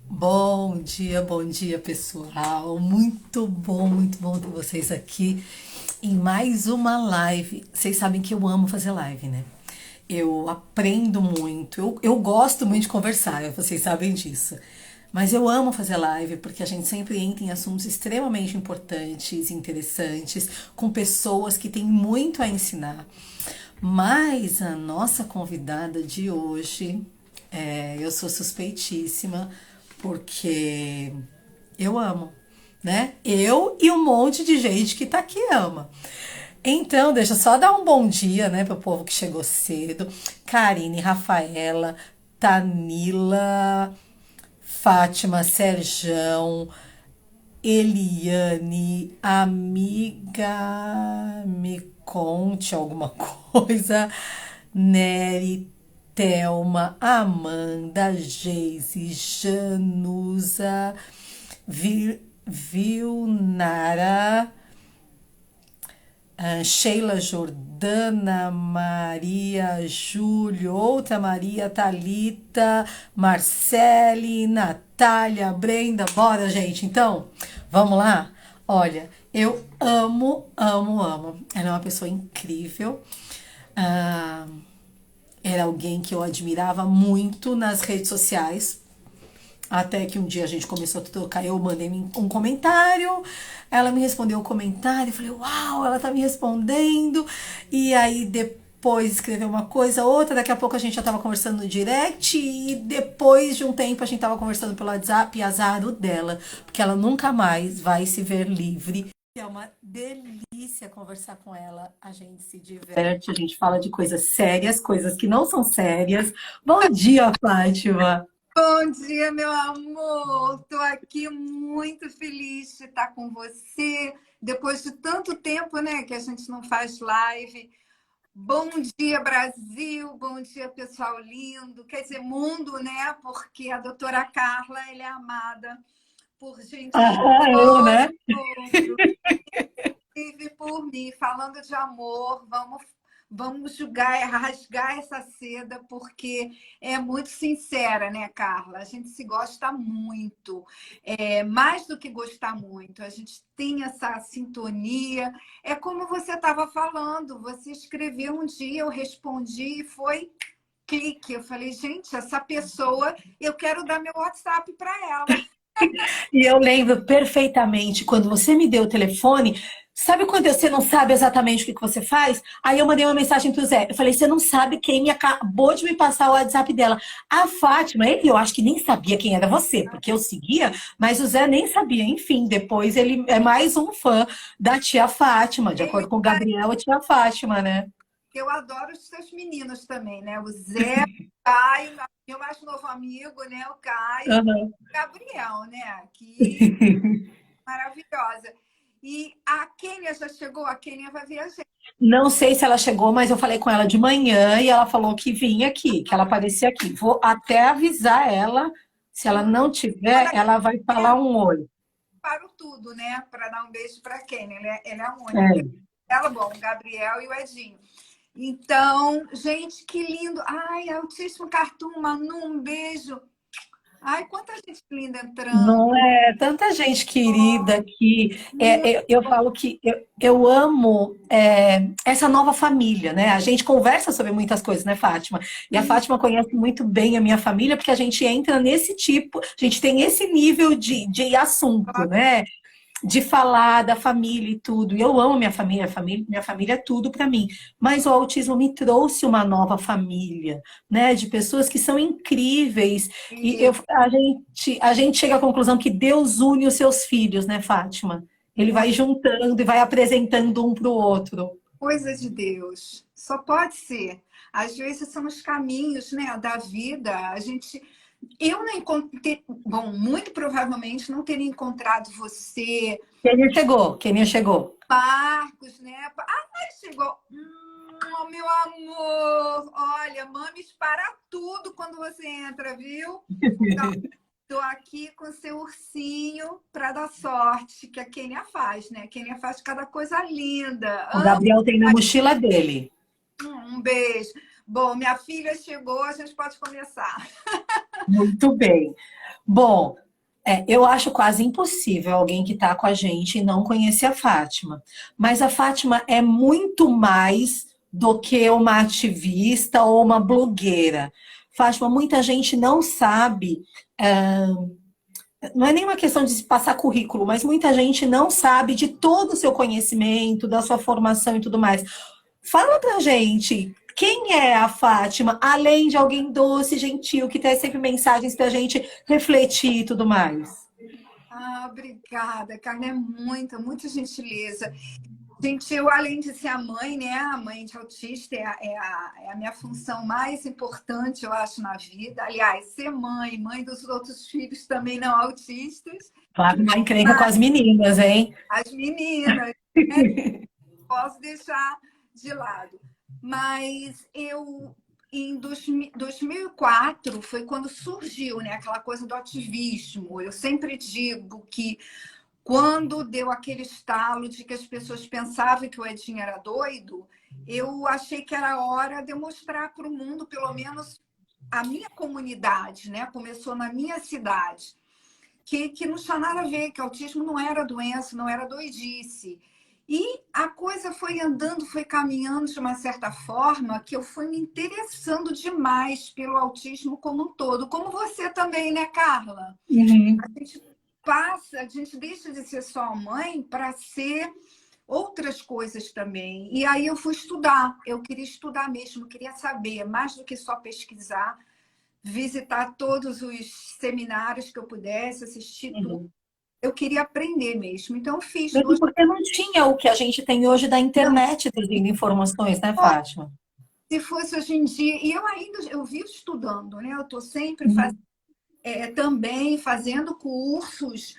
Bom dia, pessoal. Muito bom ter vocês aqui em mais uma live. Vocês sabem que eu amo fazer live, né? Eu aprendo muito, eu gosto muito de conversar, vocês sabem disso. Mas eu amo fazer live porque a gente sempre entra em assuntos extremamente importantes, interessantes, com pessoas que têm muito a ensinar. Mas a nossa convidada de hoje, eu sou suspeitíssima porque eu amo, né? Eu e um monte de gente que tá aqui ama. Então, deixa eu só dar um bom dia, né, pro povo que chegou cedo. Karine, Rafaela, Tanila, Fátima, Serjão, Eliane, amiga, me conte alguma coisa. Nery, Thelma, Amanda, Geise, Janusa, Vilnara, Sheila Jordana, Maria Júlio, outra Maria, Thalita, Marcele, Natália, Brenda. Bora, gente. Então, vamos lá? Olha, eu amo, amo, amo. Ela é uma pessoa incrível. Ah, era alguém que eu admirava muito nas redes sociais. Até que um dia a gente começou a trocar, eu mandei um comentário, ela me respondeu o comentário, eu falei, uau, ela tá me respondendo. E aí depois escreveu uma coisa, outra, daqui a pouco a gente já tava conversando no direct, e depois de um tempo a gente tava conversando pelo WhatsApp, e azar o dela, porque ela nunca mais vai se ver livre. É uma delícia conversar com ela, a gente se diverte, a gente fala de coisas sérias, coisas que não são sérias. Bom dia, Fátima! Bom dia, meu amor. Estou aqui muito feliz de estar com você. Depois de tanto tempo, né, que a gente não faz live. Bom dia, Brasil. Bom dia, pessoal lindo. Quer dizer, mundo, né? Porque a doutora Carla, ela é amada por gente de Ah, eu, todo né? mundo. Vive por mim, falando de amor. Vamos julgar, rasgar essa seda, porque é muito sincera, né, Carla? A gente se gosta muito, mais do que gostar muito, a gente tem essa sintonia. É como você estava falando, você escreveu um dia, eu respondi e foi clique. Eu falei, gente, essa pessoa, eu quero dar meu WhatsApp para ela. E eu lembro perfeitamente quando você me deu o telefone. Sabe quando você não sabe exatamente o que você faz? Aí eu mandei uma mensagem pro Zé. Eu falei, você não sabe quem me acabou de me passar o WhatsApp dela. A Fátima, ele eu acho que nem sabia quem era você, porque eu seguia, mas o Zé nem sabia. Enfim, depois ele é mais um fã da tia Fátima, de Ele acordo com o Gabriel, a tia Fátima, né? Eu adoro os seus meninos também, né? O Zé, o Caio, meu mais novo amigo, né? O Caio, e Uhum. o Gabriel, né? Que maravilhosa. E a Kênia já chegou? A Kênia vai ver a gente. Não sei se ela chegou, mas eu falei com ela de manhã e ela falou que vinha aqui, que ela aparecia aqui. Vou até avisar ela. Se ela não tiver, Quando ela vai eu falar um oi. paro tudo, né? Para dar um beijo para a Kênia. Ela é a única. É. Ela, bom, o Gabriel e o Edinho. Então, gente, que lindo. Ai, Altíssimo Cartoon, Manu, um beijo. Ai, quanta gente linda entrando. Não é tanta gente querida que Muito eu falo que eu amo essa nova família, né? A gente conversa sobre muitas coisas, né, Fátima? E a Fátima conhece muito bem a minha família, porque a gente entra nesse tipo, a gente tem esse nível de assunto, né? De falar da família e tudo. E eu amo minha família é tudo para mim. Mas o autismo me trouxe uma nova família, né? De pessoas que são incríveis. E feliz. a gente chega à conclusão que Deus une os seus filhos, né, Fátima? Ele vai juntando e vai apresentando um para o outro. Coisa de Deus. Só pode ser. Às vezes são os caminhos, né, da vida. Eu não encontrei, bom, muito provavelmente não teria encontrado você, Kenia chegou. Marcos, né? Chegou. Meu amor, olha, mames para tudo quando você entra, viu? Estou aqui com seu ursinho para dar sorte, que a Kênia faz, né? A Kênia faz cada coisa linda. O Gabriel tem na mochila dele. Um beijo. Bom, minha filha chegou, a gente pode começar. Muito bem. Bom, eu acho quase impossível alguém que está com a gente não conhecer a Fátima. Mas a Fátima é muito mais do que uma ativista ou uma blogueira. Fátima, muita gente não sabe, não é nem uma questão de se passar currículo, mas muita gente não sabe de todo o seu conhecimento, da sua formação e tudo mais. Fala pra gente, quem é a Fátima, além de alguém doce, gentil, que tem sempre mensagens pra gente refletir e tudo mais? Ah, obrigada, Carla, é muita gentileza. Gente, eu, além de ser a mãe, né? A mãe de autista é a minha função mais importante, eu acho, na vida. Aliás, ser mãe, mãe dos outros filhos também não autistas. Claro, uma encrenca com as meninas, hein? As meninas, posso deixar de lado. Mas eu, em 2004, foi quando surgiu, né, aquela coisa do ativismo. Eu sempre digo que quando deu aquele estalo de que as pessoas pensavam que o Edinho era doido, eu achei que era hora de eu mostrar para o mundo, pelo menos a minha comunidade, né? Começou na minha cidade, que não tinha nada a ver, que autismo não era doença, não era doidice. E a coisa foi andando, foi caminhando de uma certa forma que eu fui me interessando demais pelo autismo como um todo. Como você também, né, Carla? Uhum. A gente passa, a gente deixa de ser só mãe para ser outras coisas também. E aí eu fui estudar, eu queria estudar mesmo, queria saber, mais do que só pesquisar, visitar todos os seminários que eu pudesse, assistir tudo. Uhum. Eu queria aprender mesmo. Então, eu fiz Mesmo duas. porque não tinha o que a gente tem hoje da Não, internet trazendo informações, né, Fátima? se fosse hoje em dia. E eu ainda eu vivo estudando, né? Eu estou sempre Uhum. também fazendo cursos,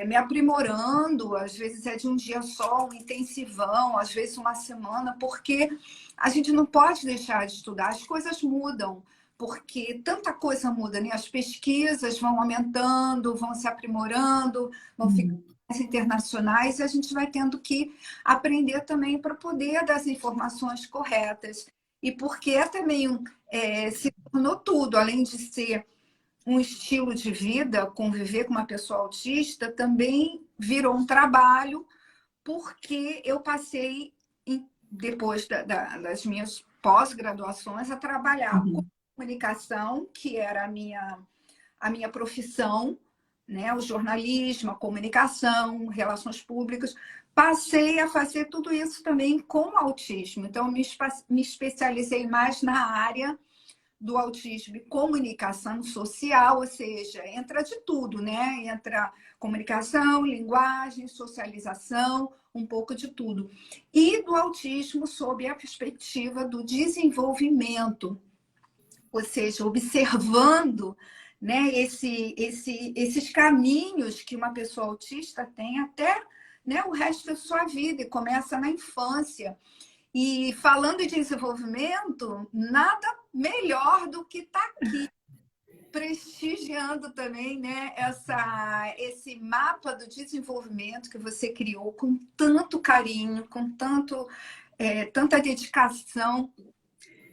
me aprimorando. Às vezes é de um dia só, um intensivão, às vezes uma semana, porque a gente não pode deixar de estudar. As coisas mudam. Porque tanta coisa muda, né? As pesquisas vão aumentando, vão se aprimorando, vão ficando Uhum. mais internacionais, e a gente vai tendo que aprender também para poder dar as informações corretas. E porque também se tornou tudo, além de ser um estilo de vida, conviver com uma pessoa autista, também virou um trabalho, porque eu passei, depois das minhas pós-graduações, a trabalhar com Uhum. comunicação, que era a minha profissão, né? O jornalismo, a comunicação, relações públicas. Passei a fazer tudo isso também com autismo. Então, me especializei mais na área do autismo e comunicação social, ou seja, entra de tudo, né? Entra comunicação, linguagem, socialização, um pouco de tudo. E do autismo sob a perspectiva do desenvolvimento, ou seja, observando, né, esses caminhos que uma pessoa autista tem até, né, o resto da sua vida, e começa na infância. E falando de desenvolvimento, nada melhor do que estar aqui prestigiando também, né, esse mapa do desenvolvimento que você criou com tanto carinho, com tanta dedicação.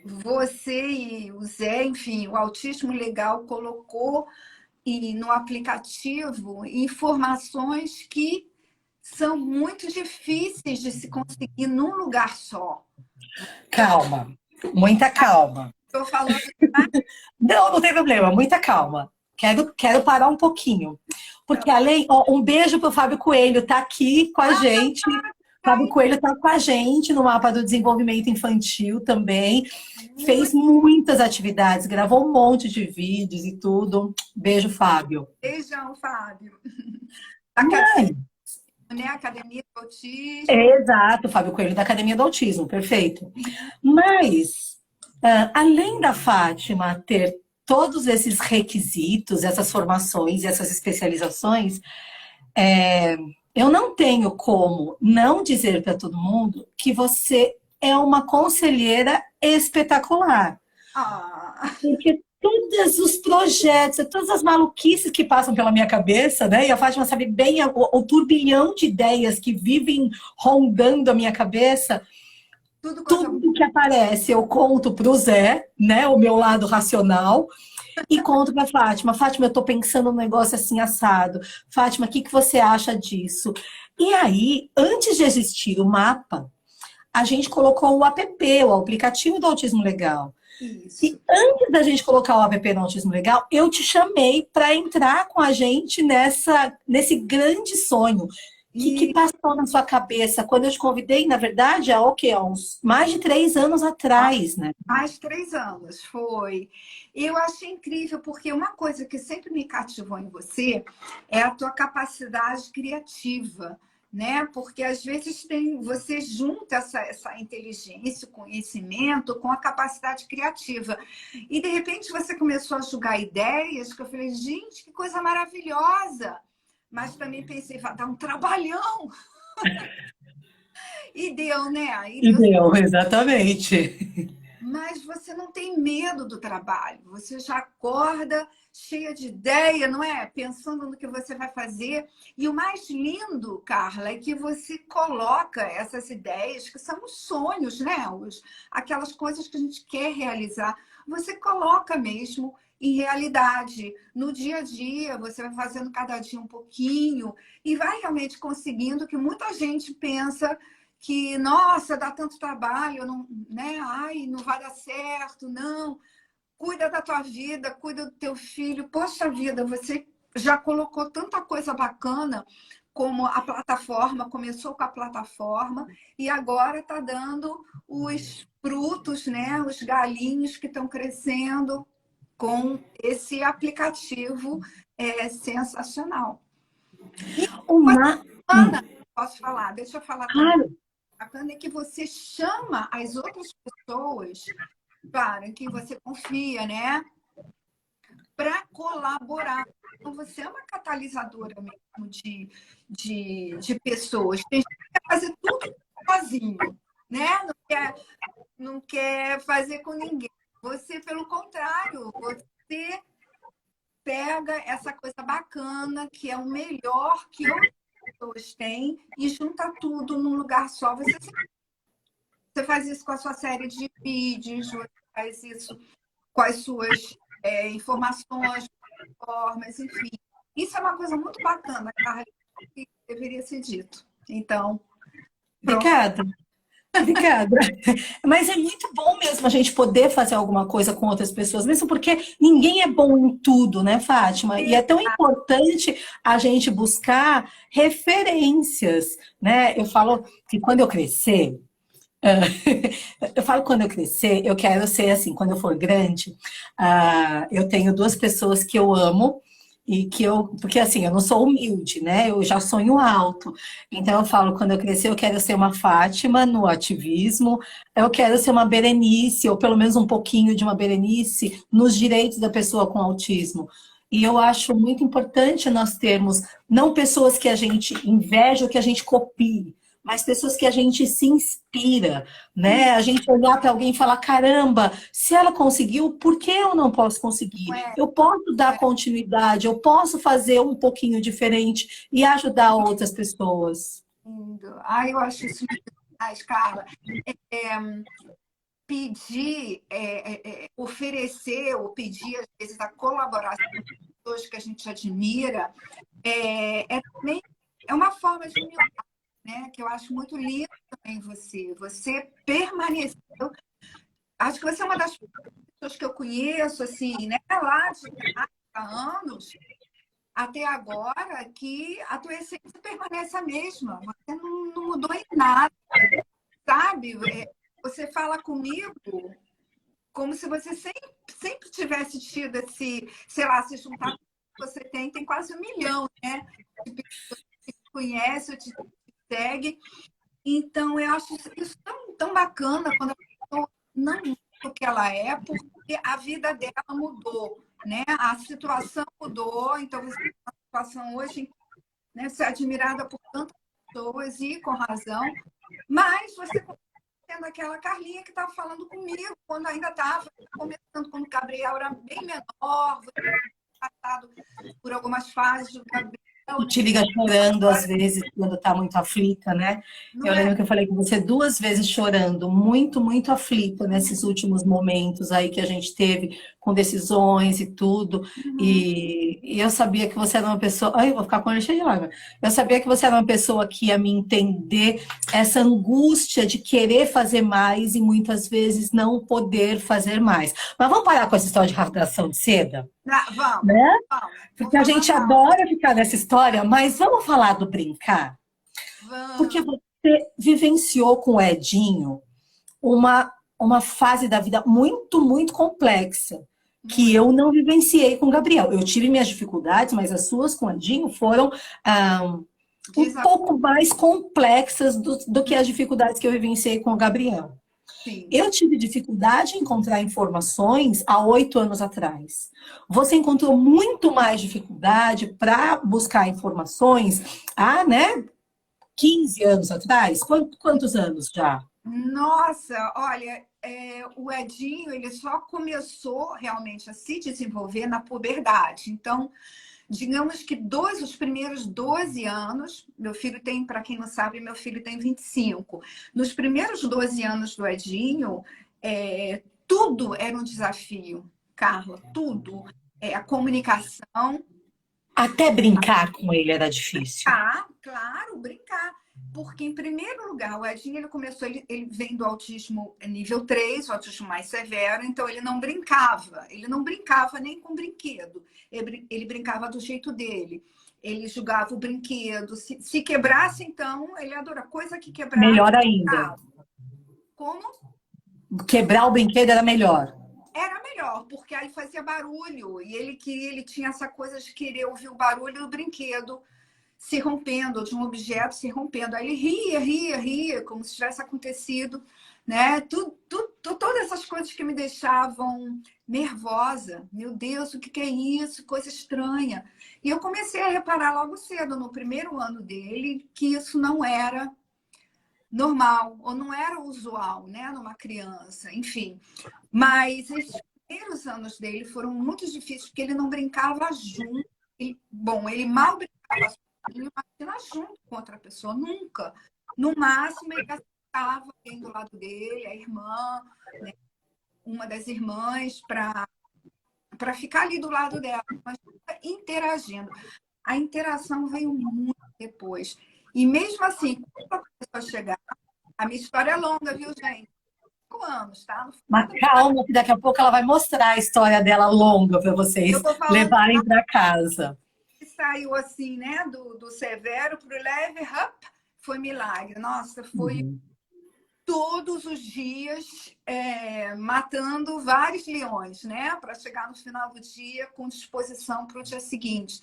Você e o Zé, enfim, o Autismo Legal colocou no aplicativo informações que são muito difíceis de se conseguir num lugar só. Calma, muita calma. Estou falando. Não, não tem problema, muita calma. Quero parar um pouquinho. Porque além, ó, um beijo pro Fábio Coelho, tá aqui com a gente. Fábio Coelho tá com a gente no mapa do desenvolvimento infantil também. Fez muitas atividades, gravou um monte de vídeos e tudo. Beijo, Fábio. Beijão, Fábio. Ai, Né? Academia do Autismo. exato, Fábio Coelho da Academia do Autismo, perfeito. Mas, além da Fátima ter todos esses requisitos, essas formações e essas especializações, eu não tenho como não dizer para todo mundo que você é uma conselheira espetacular. Ah, Porque todos os projetos, todas as maluquices que passam pela minha cabeça, né? E a Fátima sabe bem o turbilhão de ideias que vivem rondando a minha cabeça. tudo coisa boa. Tudo que aparece eu conto para o Zé, né? O meu lado racional. e conto para Fátima. Fátima, eu estou pensando num negócio assim assado. Fátima, o que que você acha disso? E aí, antes de existir o mapa, a gente colocou o app, o aplicativo do Autismo Legal. E Isso. antes da gente colocar o app no Autismo Legal, eu te chamei para entrar com a gente nesse grande sonho. O que E passou na sua cabeça quando eu te convidei? Na verdade, há o quê? Há uns mais de 3 anos atrás, né? mais 3 anos, foi. Eu achei incrível, porque uma coisa que sempre me cativou em você é a tua capacidade criativa, né? Porque às vezes você junta essa inteligência, o conhecimento com a capacidade criativa. E de repente você começou a jogar ideias que eu falei, gente, que coisa maravilhosa! Mas também pensei, vai dar um trabalhão. E deu, né? E E deu. deu, exatamente. Mas você não tem medo do trabalho, você já acorda cheia de ideia, não é? Pensando no que você vai fazer. E o mais lindo, Carla, é que você coloca essas ideias, que são os sonhos, né? Aquelas coisas que a gente quer realizar, você coloca mesmo em realidade. No dia a dia, você vai fazendo cada dia um pouquinho e vai realmente conseguindo o que muita gente pensa que, nossa, dá tanto trabalho, não, né? Ai, não vai dar certo, não. Cuida da tua vida, cuida do teu filho. Poxa vida, você já colocou tanta coisa bacana, como a plataforma, começou com a plataforma e agora está dando os frutos, né? Os galinhos que estão crescendo com esse aplicativo sensacional. E Uma. Ana, posso falar? Deixa eu falar também. Claro. Bacana é que você chama as outras pessoas, claro, em quem você confia, né? Para colaborar. Então, você é uma catalisadora mesmo de pessoas. Tem gente que quer fazer tudo sozinho, né? Não quer fazer com ninguém. Você, pelo contrário, você pega essa coisa bacana, que é o melhor que outras pessoas têm, e junta tudo num lugar só. Você faz isso com a sua série de vídeos, você faz isso com as suas informações, formas, enfim. Isso é uma coisa muito bacana, Carla, que deveria ser dito. Então, pronto. Obrigada. Obrigada. Mas é muito bom mesmo a gente poder fazer alguma coisa com outras pessoas, mesmo porque ninguém é bom em tudo, né, Fátima? E é tão importante a gente buscar referências, né? Eu falo que quando eu crescer, eu falo quando eu crescer, eu quero ser assim, quando eu for grande, eu tenho duas pessoas que eu amo e que porque assim, eu não sou humilde, né? Eu já sonho alto. Então eu falo, quando eu crescer, eu quero ser uma Fátima no ativismo, eu quero ser uma Berenice, ou pelo menos um pouquinho de uma Berenice nos direitos da pessoa com autismo. E eu acho muito importante nós termos não pessoas que a gente inveja ou que a gente copie, mas pessoas que a gente se inspira, né? A gente olhar para alguém e falar: caramba, se ela conseguiu, por que eu não posso conseguir? Eu posso dar continuidade, eu posso fazer um pouquinho diferente e ajudar outras pessoas. Lindo. Ai, eu acho isso muito demais, Carla. É, pedir, oferecer ou pedir, às vezes, a colaboração de pessoas que a gente admira, também uma forma de humildade, né? Que eu acho muito lindo também você. Você permaneceu. Acho que você é uma das pessoas que eu conheço, assim, né? Lá de 30 anos até agora, que a tua essência permanece a mesma. Você não mudou em nada, sabe? Você fala comigo como se você sempre tivesse tido esse, sei lá, se juntar com o que você tem quase 1 milhão, né? De pessoas que te conhecem, te segue. Então, eu acho isso tão bacana quando a pessoa não muda o que ela é, porque a vida dela mudou, né? A situação mudou, então você tem uma situação hoje, né, ser admirada por tantas pessoas e com razão, mas você tendo aquela Carlinha que estava falando comigo quando ainda estava começando, quando o Gabriel era bem menor, você tinha passado por algumas fases do Gabriel, te liga chorando às vezes quando tá muito aflita, né? Não Eu é? lembro que eu falei com você 2 vezes chorando, muito, muito aflita nesses últimos momentos aí que a gente teve com decisões e tudo. Uhum. E eu sabia que você era uma pessoa. Ai, eu vou ficar com a olho cheio de lágrimas. Eu sabia que você era uma pessoa que ia me entender essa angústia de querer fazer mais e muitas vezes não poder fazer mais. Mas vamos parar com essa história de rasgação de seda? Vamos, Né? vamos. Vou Porque a falar gente mal. adora ficar nessa história, mas vamos falar do brincar? Porque Vamos. você vivenciou com o Edinho uma fase da vida muito, muito complexa, que Muito. eu não vivenciei com o Gabriel. Eu tive minhas dificuldades, mas as suas com o Edinho foram um pouco mais complexas do que as dificuldades que eu vivenciei com o Gabriel. Sim. Eu tive dificuldade em encontrar informações há 8 anos atrás. Você encontrou muito mais dificuldade para buscar informações há, né, 15 anos atrás? Quantos anos já? Nossa, olha, o Edinho, ele só começou realmente a se desenvolver na puberdade. Então, digamos que os primeiros 12 anos, meu filho tem, para quem não sabe, meu filho tem 25. Nos primeiros 12 anos do Edinho, tudo era um desafio, Carla, tudo. A comunicação, Até brincar com ele era difícil. claro, brincar. Porque, em primeiro lugar, o Edinho ele começou, ele vem do autismo nível 3, o autismo mais severo, então ele não brincava nem com brinquedo, ele brincava do jeito dele, ele jogava o brinquedo, se quebrasse, então, ele adora coisa que quebrasse. Melhor ainda. Como? Quebrar o brinquedo era melhor. Era melhor, porque aí fazia barulho, e ele tinha essa coisa de querer ouvir o barulho do brinquedo se rompendo, de um objeto se rompendo. Aí ele ria, como se tivesse acontecido, né? Todas essas coisas que me deixavam nervosa. Meu Deus, o que é isso? Coisa estranha. E eu comecei a reparar logo cedo, no primeiro ano dele, que isso não era normal, ou não era usual, né, numa criança, enfim. Mas esses primeiros anos dele foram muito difíceis, porque ele não brincava junto. Ele mal brincava sozinho, imagina junto com outra pessoa, nunca. No máximo, ele estava alguém do lado dele, a irmã, né, uma das irmãs, para ficar ali do lado dela, mas interagindo. A interação veio muito depois. E mesmo assim, quando a pessoa chegar, a minha história é longa, viu, gente? 5 anos, tá? Mas calma, que daqui a pouco ela vai mostrar a história dela longa para vocês Eu tô falando levarem para casa. que saiu assim, né? Do severo para o leve, foi milagre. Nossa, foi todos os dias matando vários leões, né? Para chegar no final do dia com disposição para o dia seguinte.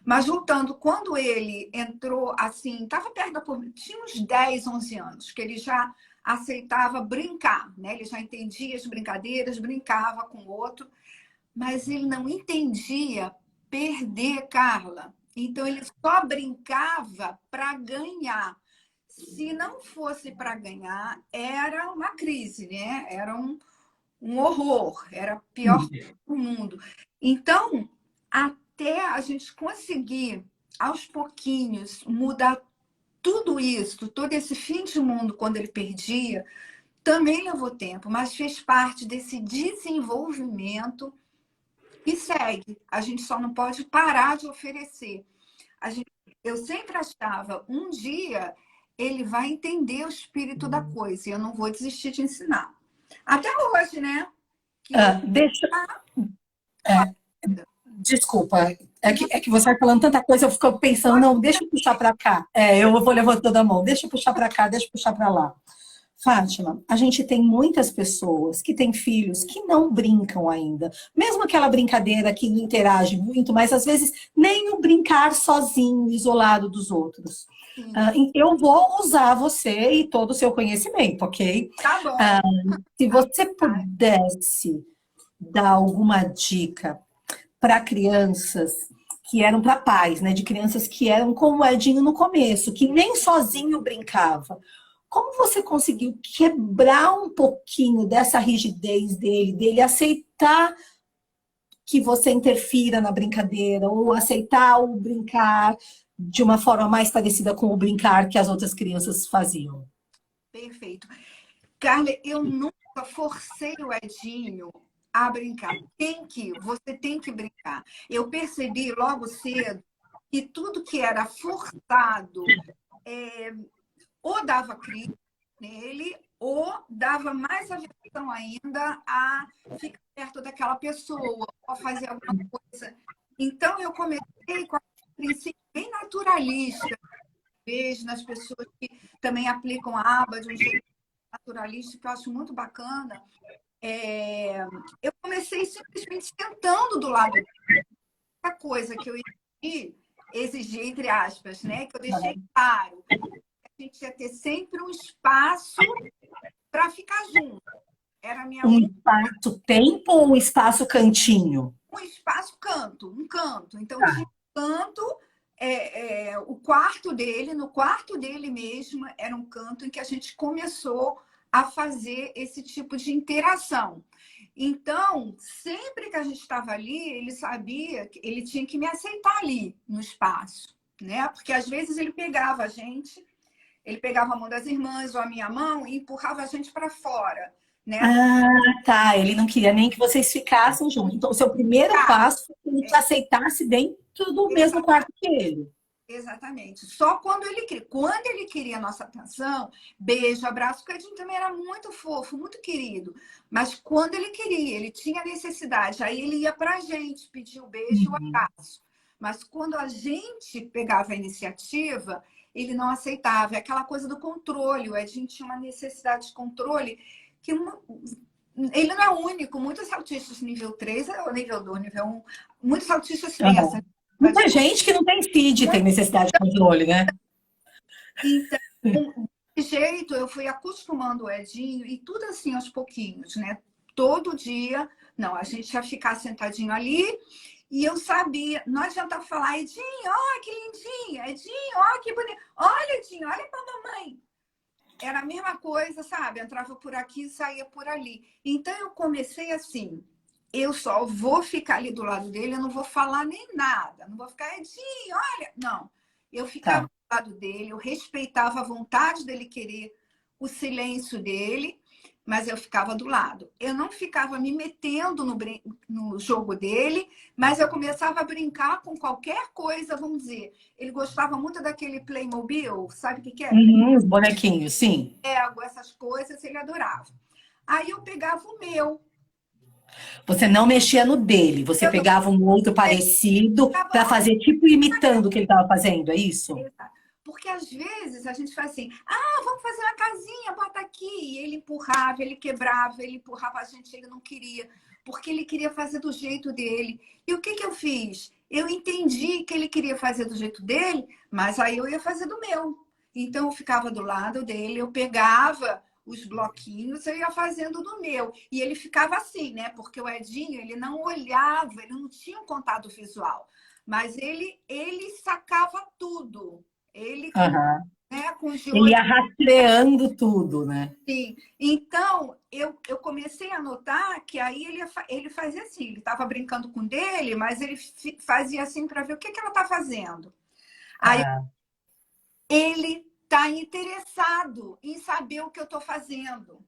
Mas voltando, quando ele entrou assim, estava perto tinha uns 10, 11 anos, que ele já aceitava brincar, né? Ele já entendia as brincadeiras, brincava com o outro, mas ele não entendia perder, Carla. Então ele só brincava para ganhar. Se não fosse para ganhar, era uma crise, né? Era um horror, era a pior coisa do mundo. Então, até a gente conseguir, aos pouquinhos, mudar tudo isso, todo esse fim de mundo, quando ele perdia, também levou tempo, mas fez parte desse desenvolvimento e segue. A gente só não pode parar de oferecer. Eu sempre achava, um dia ele vai entender o espírito da coisa e eu não vou desistir de ensinar. Até hoje, né? Que Deixa. Desculpa, é que você vai falando tanta coisa, eu fico pensando, não, deixa eu puxar para cá. Eu vou levantando a mão, deixa eu puxar para cá, deixa eu puxar para lá. Fátima, a gente tem muitas pessoas que têm filhos que não brincam ainda. Mesmo aquela brincadeira que não interage muito, mas às vezes nem o brincar sozinho, isolado dos outros. Eu vou usar você e todo o seu conhecimento, ok? Tá bom. Se você pudesse dar alguma dica para crianças que eram para pais, né? De crianças que eram como o Edinho no começo, que nem sozinho brincava. Como você conseguiu quebrar um pouquinho dessa rigidez dele aceitar que você interfira na brincadeira, ou aceitar o brincar de uma forma mais parecida com o brincar que as outras crianças faziam? Perfeito. Carla, eu nunca forcei o Edinho a brincar. Você tem que brincar. Eu percebi logo cedo que tudo que era forçado ou dava crise nele, ou dava mais aversão ainda a ficar perto daquela pessoa, ou a fazer alguma coisa. Então, eu comecei com um princípio bem naturalista, vejo nas pessoas que também aplicam a aba de um jeito naturalista, que eu acho muito bacana. Eu comecei simplesmente sentando do lado dele. A coisa que eu exigi, entre aspas, né? Que eu deixei claro. A gente ia ter sempre um espaço para ficar junto. Era a minha Um espaço-tempo ou um espaço-cantinho? um espaço canto, um canto. Então Tá. tinha um canto, o quarto dele, no quarto dele mesmo, era um canto em que a gente começou a fazer esse tipo de interação. Então, sempre que a gente estava ali, ele sabia que ele tinha que me aceitar ali no espaço, né? Porque às vezes ele pegava a gente, ele pegava a mão das irmãs ou a minha mão e empurrava a gente para fora, né? Ah, tá. Ele não queria nem que vocês ficassem juntos. Então, o seu primeiro passo foi que ele te aceitasse dentro do mesmo quarto que ele. Exatamente. Só quando ele queria. Quando ele queria a nossa atenção, beijo, abraço, porque o Edinho também era muito fofo, muito querido. Mas quando ele queria, ele tinha necessidade, aí ele ia para a gente pedir o beijo e o Uhum. abraço. Mas quando a gente pegava a iniciativa, ele não aceitava. É aquela coisa do controle. O Edinho tinha uma necessidade de controle que ele não é o único. Muitos autistas nível 3, ou nível 2, nível 1, muitos autistas têm essa Uhum. Muita gente que não tem CID tem necessidade de controle, né? Então, desse jeito, eu fui acostumando o Edinho, e tudo assim aos pouquinhos, né? Todo dia, não, a gente ia ficar sentadinho ali, e eu sabia, não adianta falar, Edinho, ó, que lindinho, Edinho, ó, que bonito, olha, Edinho, olha pra mamãe. Era a mesma coisa, sabe? Entrava por aqui e saía por ali. Então, eu comecei assim, eu só vou ficar ali do lado dele, eu não vou falar nem nada, não vou ficar, Edinho, olha, não. Eu ficava Tá. do lado dele, eu respeitava a vontade dele querer o silêncio dele, mas eu ficava do lado. Eu não ficava me metendo no jogo dele, mas eu começava a brincar com qualquer coisa, vamos dizer. Ele gostava muito daquele Playmobil, sabe o que que é? Uhum, os bonequinhos, sim. Lego, essas coisas, ele adorava. Aí eu pegava o meu. Você não mexia no dele, você Eu não pegava um outro parecido para ficava, fazer tipo imitando o que ele estava fazendo, é isso? exato. Porque às vezes a gente faz assim, vamos fazer uma casinha, bota aqui. E ele empurrava, ele quebrava, ele empurrava a gente, ele não queria, porque ele queria fazer do jeito dele. E o que que eu fiz? Eu entendi que ele queria fazer do jeito dele, mas aí eu ia fazer do meu. Então eu ficava do lado dele, eu pegava os bloquinhos, eu ia fazendo do meu. E ele ficava assim, né? Porque o Edinho, ele não olhava, ele não tinha um contato visual. Mas ele sacava tudo. Ele, Aham. né, com os Ele olhos. ia rastreando tudo, né? Sim. Então, eu comecei a notar que aí ele fazia assim, ele estava brincando com o dele, mas ele fazia assim para ver o que que ela está fazendo. Aí Ah. ele está interessado em saber o que eu estou fazendo.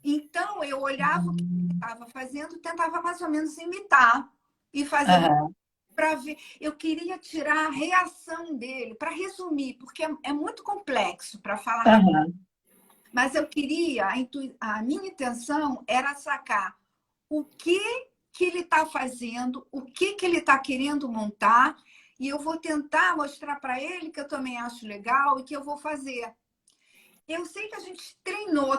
Então, eu olhava o que ele estava fazendo, tentava mais ou menos imitar e fazer Aham. para ver. Eu queria tirar a reação dele, para resumir, porque é muito complexo para falar rápido. Aham. Mas eu queria, a minha intenção era sacar o que ele está fazendo, o que ele está querendo montar, e eu vou tentar mostrar para ele que eu também acho legal e que eu vou fazer. Eu sei que a gente treinou,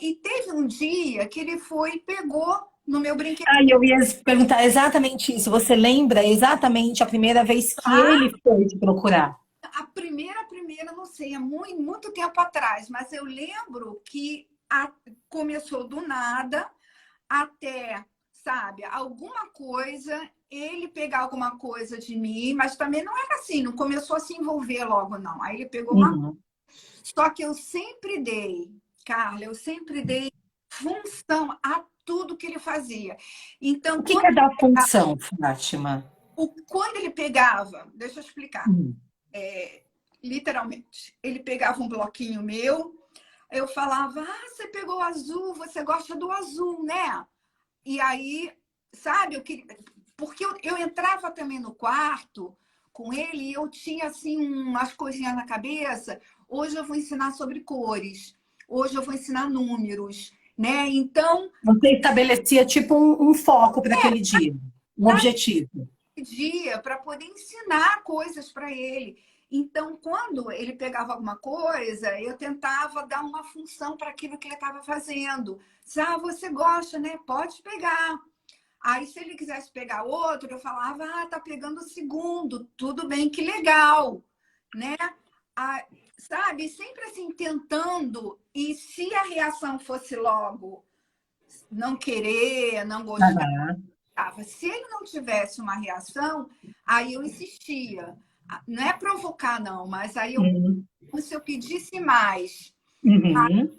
e teve um dia que ele foi e pegou no meu brinquedo. Ah, eu ia perguntar exatamente isso. Você lembra exatamente a primeira vez que ele foi te procurar? A primeira, não sei, é muito, muito tempo atrás, mas eu lembro que começou do nada até, sabe, alguma coisa, ele pegar alguma coisa de mim, mas também não era assim, não começou a se envolver logo, não. Aí ele pegou uma. Uhum. Só que eu sempre dei, Carla, eu sempre dei função a tudo que ele fazia. Então, O que que é dar função, Fátima? quando ele pegava, deixa eu explicar, Hum. literalmente, ele pegava um bloquinho meu, eu falava, você pegou o azul, você gosta do azul, né? E aí, sabe, porque eu entrava também no quarto com ele e eu tinha, assim, umas coisinhas na cabeça. Hoje eu vou ensinar sobre cores, hoje eu vou ensinar números, né? Então, Você estabelecia tipo um foco para aquele dia, um objetivo. dia para poder ensinar coisas para ele. Então, quando ele pegava alguma coisa, eu tentava dar uma função para aquilo que ele estava fazendo. Você gosta, né? Pode pegar. Aí, se ele quisesse pegar outro, eu falava, tá pegando o segundo, tudo bem, que legal, né? Ah, sabe, sempre assim, tentando, e se a reação fosse logo não querer, não gostar, Aham. se ele não tivesse uma reação, aí eu insistia. Não é provocar, não, mas aí Uhum. se eu pedisse mais, Uhum.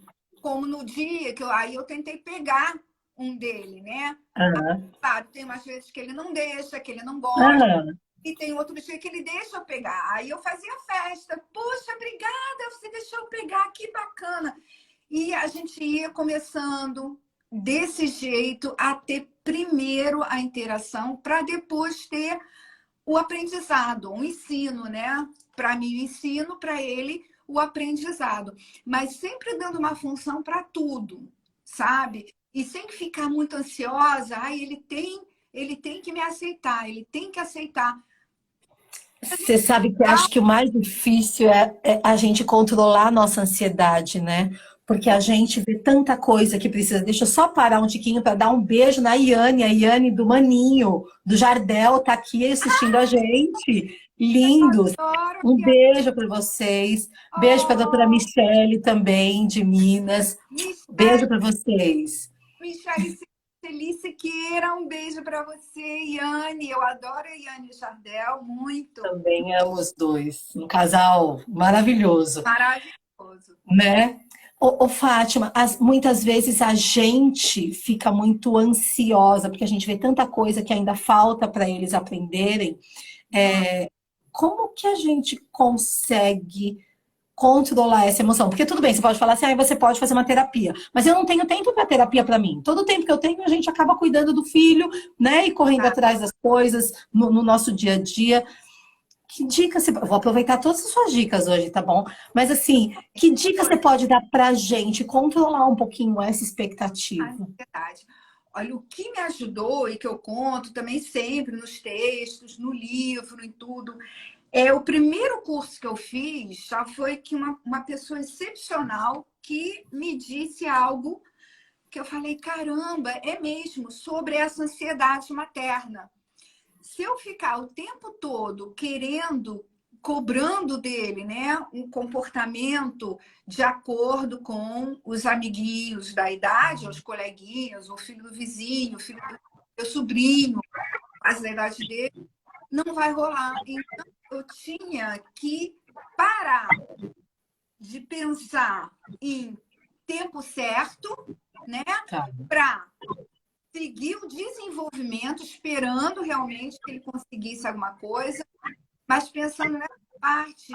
como no dia aí eu tentei pegar um dele, né? Aham. Claro, tem umas vezes que ele não deixa, que ele não gosta, Aham. e tem outro dia que ele deixa eu pegar. Aí eu fazia festa. Puxa, obrigada, você deixou eu pegar, que bacana. E a gente ia começando desse jeito a ter primeiro a interação para depois ter o aprendizado, o ensino, né? Para mim, o ensino, para ele, o aprendizado. Mas sempre dando uma função para tudo, sabe? E sem ficar muito ansiosa, ele tem que me aceitar, ele tem que aceitar. Você sabe que eu acho que o mais difícil é a gente controlar a nossa ansiedade, né? Porque a gente vê tanta coisa que precisa. Deixa eu só parar um tiquinho para dar um beijo na Iane, a Iane do Maninho, do Jardel, tá aqui assistindo a gente. Lindos. Adoro Um que beijo para vocês. Beijo para a doutora oh, Michele também, de Minas. Beijo Michele, para vocês. Michele Siqueira, um beijo para você, Iane. Eu adoro a Iane Jardel, muito Também amo os dois. Um casal maravilhoso. maravilhoso. Né? Ô, Fátima, muitas vezes a gente fica muito ansiosa, porque a gente vê tanta coisa que ainda falta para eles aprenderem. Como que a gente consegue controlar essa emoção? Porque tudo bem, você pode falar assim, você pode fazer uma terapia, mas eu não tenho tempo para terapia para mim. Todo o tempo que eu tenho, a gente acaba cuidando do filho, né? E correndo Tá? atrás das coisas no nosso dia a dia. Que dica você... Vou aproveitar todas as suas dicas hoje, tá bom? Mas assim, que dica você pode dar pra gente controlar um pouquinho essa A expectativa? ansiedade. Olha, o que me ajudou e que eu conto também sempre nos textos, no livro, em tudo, o primeiro curso que eu fiz já foi que uma pessoa excepcional que me disse algo que eu falei, caramba, é mesmo, sobre essa ansiedade materna. Se eu ficar o tempo todo querendo, cobrando dele, né, um comportamento de acordo com os amiguinhos da idade, os coleguinhas, o filho do vizinho, o filho do meu sobrinho, quase da idade dele, não vai rolar. Então, eu tinha que parar de pensar em tempo certo, né, Tá. para seguir o desenvolvimento, esperando realmente que ele conseguisse alguma coisa, mas pensando nessa parte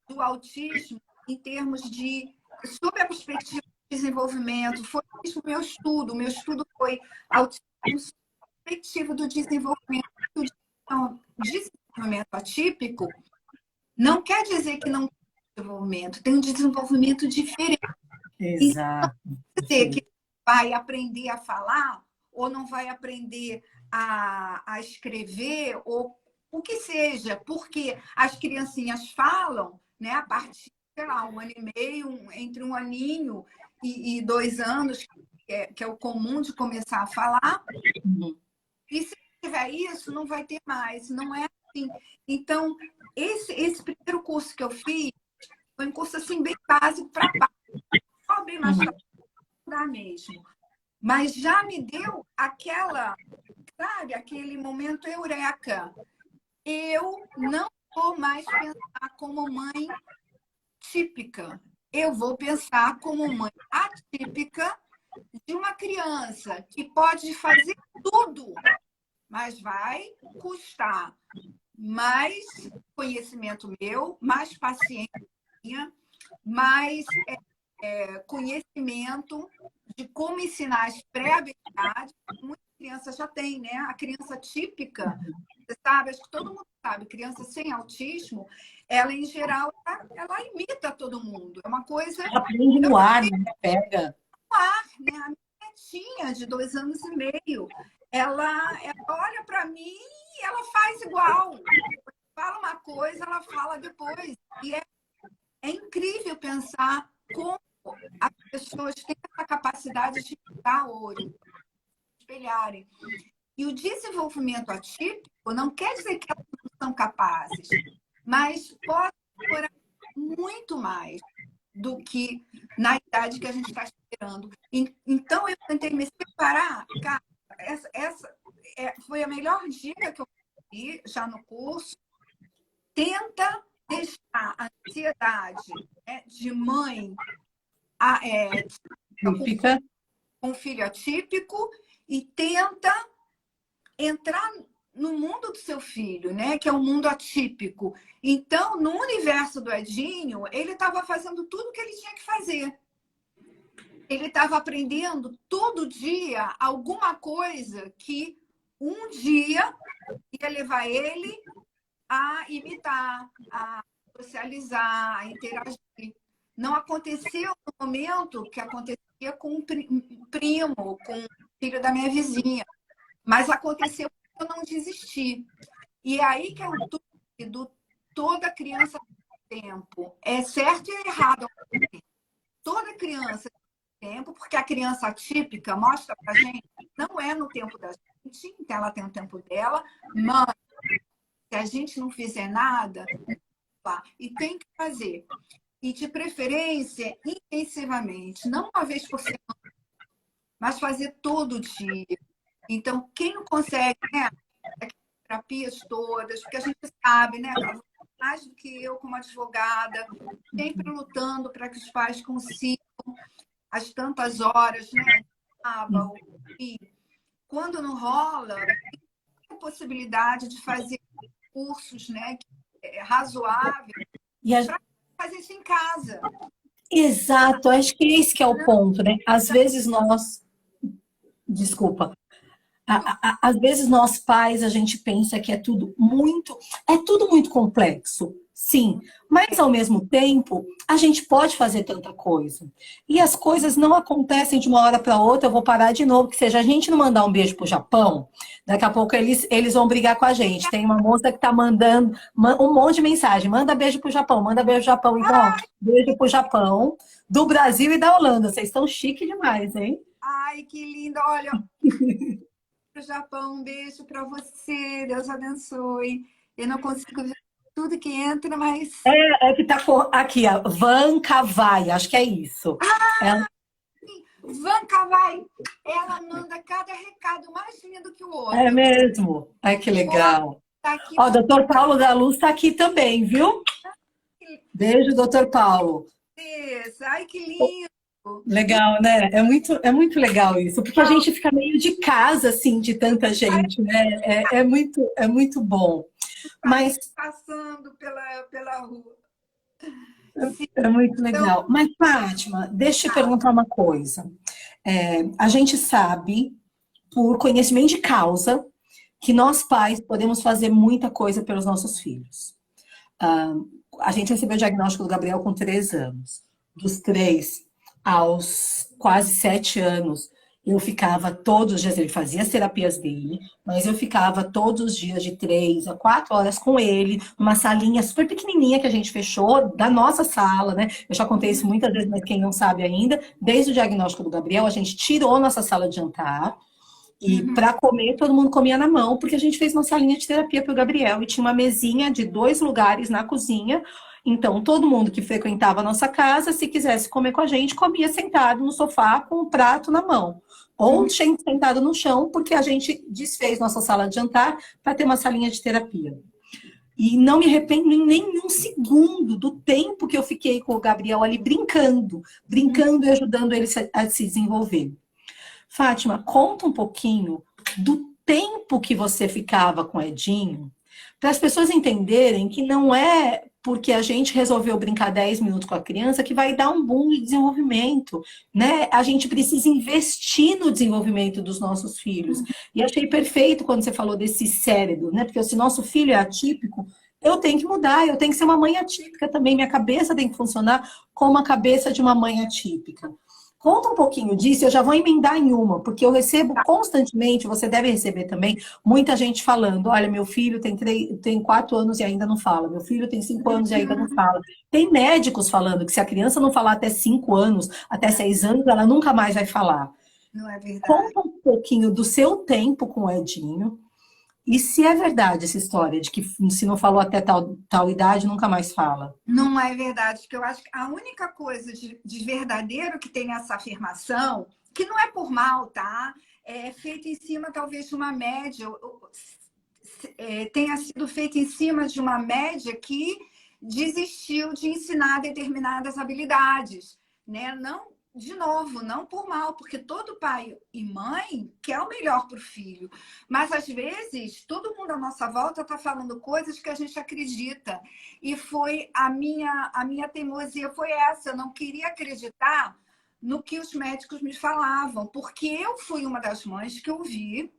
do autismo em termos de, sob a perspectiva de desenvolvimento, foi isso o meu estudo foi autismo sob a perspectiva do desenvolvimento. Então, desenvolvimento atípico não quer dizer que não tem desenvolvimento, tem um desenvolvimento diferente. Então, Exato. quer dizer que vai aprender a falar ou não vai aprender a escrever ou o que seja, porque as criancinhas falam, né, a partir, sei lá, 1 ano e meio, entre 1 aninho e 2 anos, que é o comum de começar a falar, Uhum. e se tiver isso, não vai ter mais, não é assim. Então, esse primeiro curso que eu fiz foi um curso assim bem básico para abrir mais Uhum. para mesmo. Mas já me deu sabe, aquele momento eureka. Eu não vou mais pensar como mãe típica. Eu vou pensar como mãe atípica de uma criança que pode fazer tudo, mas vai custar mais conhecimento meu, mais paciência minha, mais conhecimento de como ensinar as pré-habilidades. Muita criança já tem, né? A criança típica, você sabe, acho que todo mundo sabe, criança sem autismo, ela, em geral, ela imita todo mundo. É uma coisa... Ela aprende no ar, né? Pega. No ar, né? A minha netinha, de 2 anos e meio, ela olha para mim e ela faz igual. Fala uma coisa, ela fala depois. E é incrível pensar como as pessoas têm essa capacidade de dar olho, espelharem. E o desenvolvimento atípico não quer dizer que elas não são capazes, mas pode explorar muito mais do que na idade que a gente está esperando. Então, eu tentei me separar. Cara, essa foi a melhor dica que eu recebi já no curso. Tenta deixar a ansiedade, né, de mãe com filho atípico e tenta entrar no mundo do seu filho, né, que é um mundo atípico. Então, no universo do Edinho, ele estava fazendo tudo o que ele tinha que fazer. Ele estava aprendendo todo dia alguma coisa que um dia ia levar ele a imitar, a socializar, a interagir. Não aconteceu no momento que acontecia com um primo, com o filho da minha vizinha, mas aconteceu porque eu não desisti. E é aí que é o truque do toda criança tem tempo. É certo e errado. Toda criança tem tempo, porque a criança atípica mostra pra gente, não é no tempo da gente, então ela tem o tempo dela, mas se a gente não fizer nada, e tem que fazer. E de preferência, intensivamente, não uma vez por semana, mas fazer todo dia. Então, quem não consegue, né, terapias todas, porque a gente sabe, né, mais do que eu como advogada, sempre lutando para que os pais consigam as tantas horas, né, e quando não rola, tem a possibilidade de fazer cursos, né, razoáveis, para fazer isso em casa. Exato, acho que esse que é o ponto, né? Às vezes nós... Desculpa. Às vezes nós pais, a gente pensa que é tudo muito complexo, sim, mas ao mesmo tempo a gente pode fazer tanta coisa. E as coisas não acontecem de uma hora para outra. Eu vou parar de novo, que seja a gente não mandar um beijo pro Japão, daqui a pouco eles vão brigar com a gente. Tem uma moça que tá mandando um monte de mensagem, manda beijo pro Japão, manda beijo pro Japão. Então, ó, beijo pro Japão, do Brasil e da Holanda. Vocês estão chique demais, hein? Ai, que lindo, olha... Para o Japão, um beijo para você, Deus abençoe. Eu não consigo ver tudo que entra, mas... É que tá aqui, ó, Van Cavai, acho que é isso. Van Cavai, ela manda cada recado mais lindo que o outro. É mesmo? Ai, que legal. Tá aqui, ó, o doutor Paulo da Luz está aqui também, viu? Beijo, doutor Paulo. Isso. Ai, que lindo. Legal, né? É muito legal isso, porque a gente fica meio de casa, assim, de tanta gente, né? É muito bom. Mas passando pela rua. É muito legal. Mas, Fátima, deixa eu te perguntar uma coisa. A gente sabe, por conhecimento de causa, que nós pais podemos fazer muita coisa pelos nossos filhos. A gente recebeu o diagnóstico do Gabriel com 3 anos. Dos 3 aos quase 7 anos, eu ficava todos os dias, ele fazia as terapias dele, mas eu ficava todos os dias de 3 a 4 horas com ele, numa salinha super pequenininha que a gente fechou, da nossa sala, né? Eu já contei isso muitas vezes, mas quem não sabe ainda, desde o diagnóstico do Gabriel, a gente tirou nossa sala de jantar, e para comer, todo mundo comia na mão, porque a gente fez uma salinha de terapia para o Gabriel, e tinha uma mesinha de 2 lugares na cozinha. Então, todo mundo que frequentava a nossa casa, se quisesse comer com a gente, comia sentado no sofá com um prato na mão. Ou sentado no chão, porque a gente desfez nossa sala de jantar para ter uma salinha de terapia. E não me arrependo em nenhum segundo do tempo que eu fiquei com o Gabriel ali brincando e ajudando ele a se desenvolver. Fátima, conta um pouquinho do tempo que você ficava com o Edinho, para as pessoas entenderem que não é porque a gente resolveu brincar 10 minutos com a criança que vai dar um boom de desenvolvimento, né? A gente precisa investir no desenvolvimento dos nossos filhos. E achei perfeito quando você falou desse cérebro, né? Porque se nosso filho é atípico, eu tenho que mudar, eu tenho que ser uma mãe atípica também. Minha cabeça tem que funcionar como a cabeça de uma mãe atípica. Conta um pouquinho disso, eu já vou emendar em uma, porque eu recebo constantemente, você deve receber também, muita gente falando, olha, meu filho tem 4 anos e ainda não fala, meu filho tem 5 anos e ainda não fala. Tem médicos falando que se a criança não falar até 5 anos, até 6 anos, ela nunca mais vai falar. Não é verdade. Conta um pouquinho do seu tempo com o Edinho, e se é verdade essa história de que se não falou até tal idade, nunca mais fala. Não é verdade, que eu acho que a única coisa de verdadeiro que tem essa afirmação, que não é por mal, tá? É feita em cima, talvez, de uma média, tenha sido feita em cima de uma média que desistiu de ensinar determinadas habilidades, né? Não, de novo, não por mal, porque todo pai e mãe quer o melhor para o filho. Mas, às vezes, todo mundo à nossa volta está falando coisas que a gente acredita. E foi a minha teimosia foi essa. Eu não queria acreditar no que os médicos me falavam, porque eu fui uma das mães que ouvi.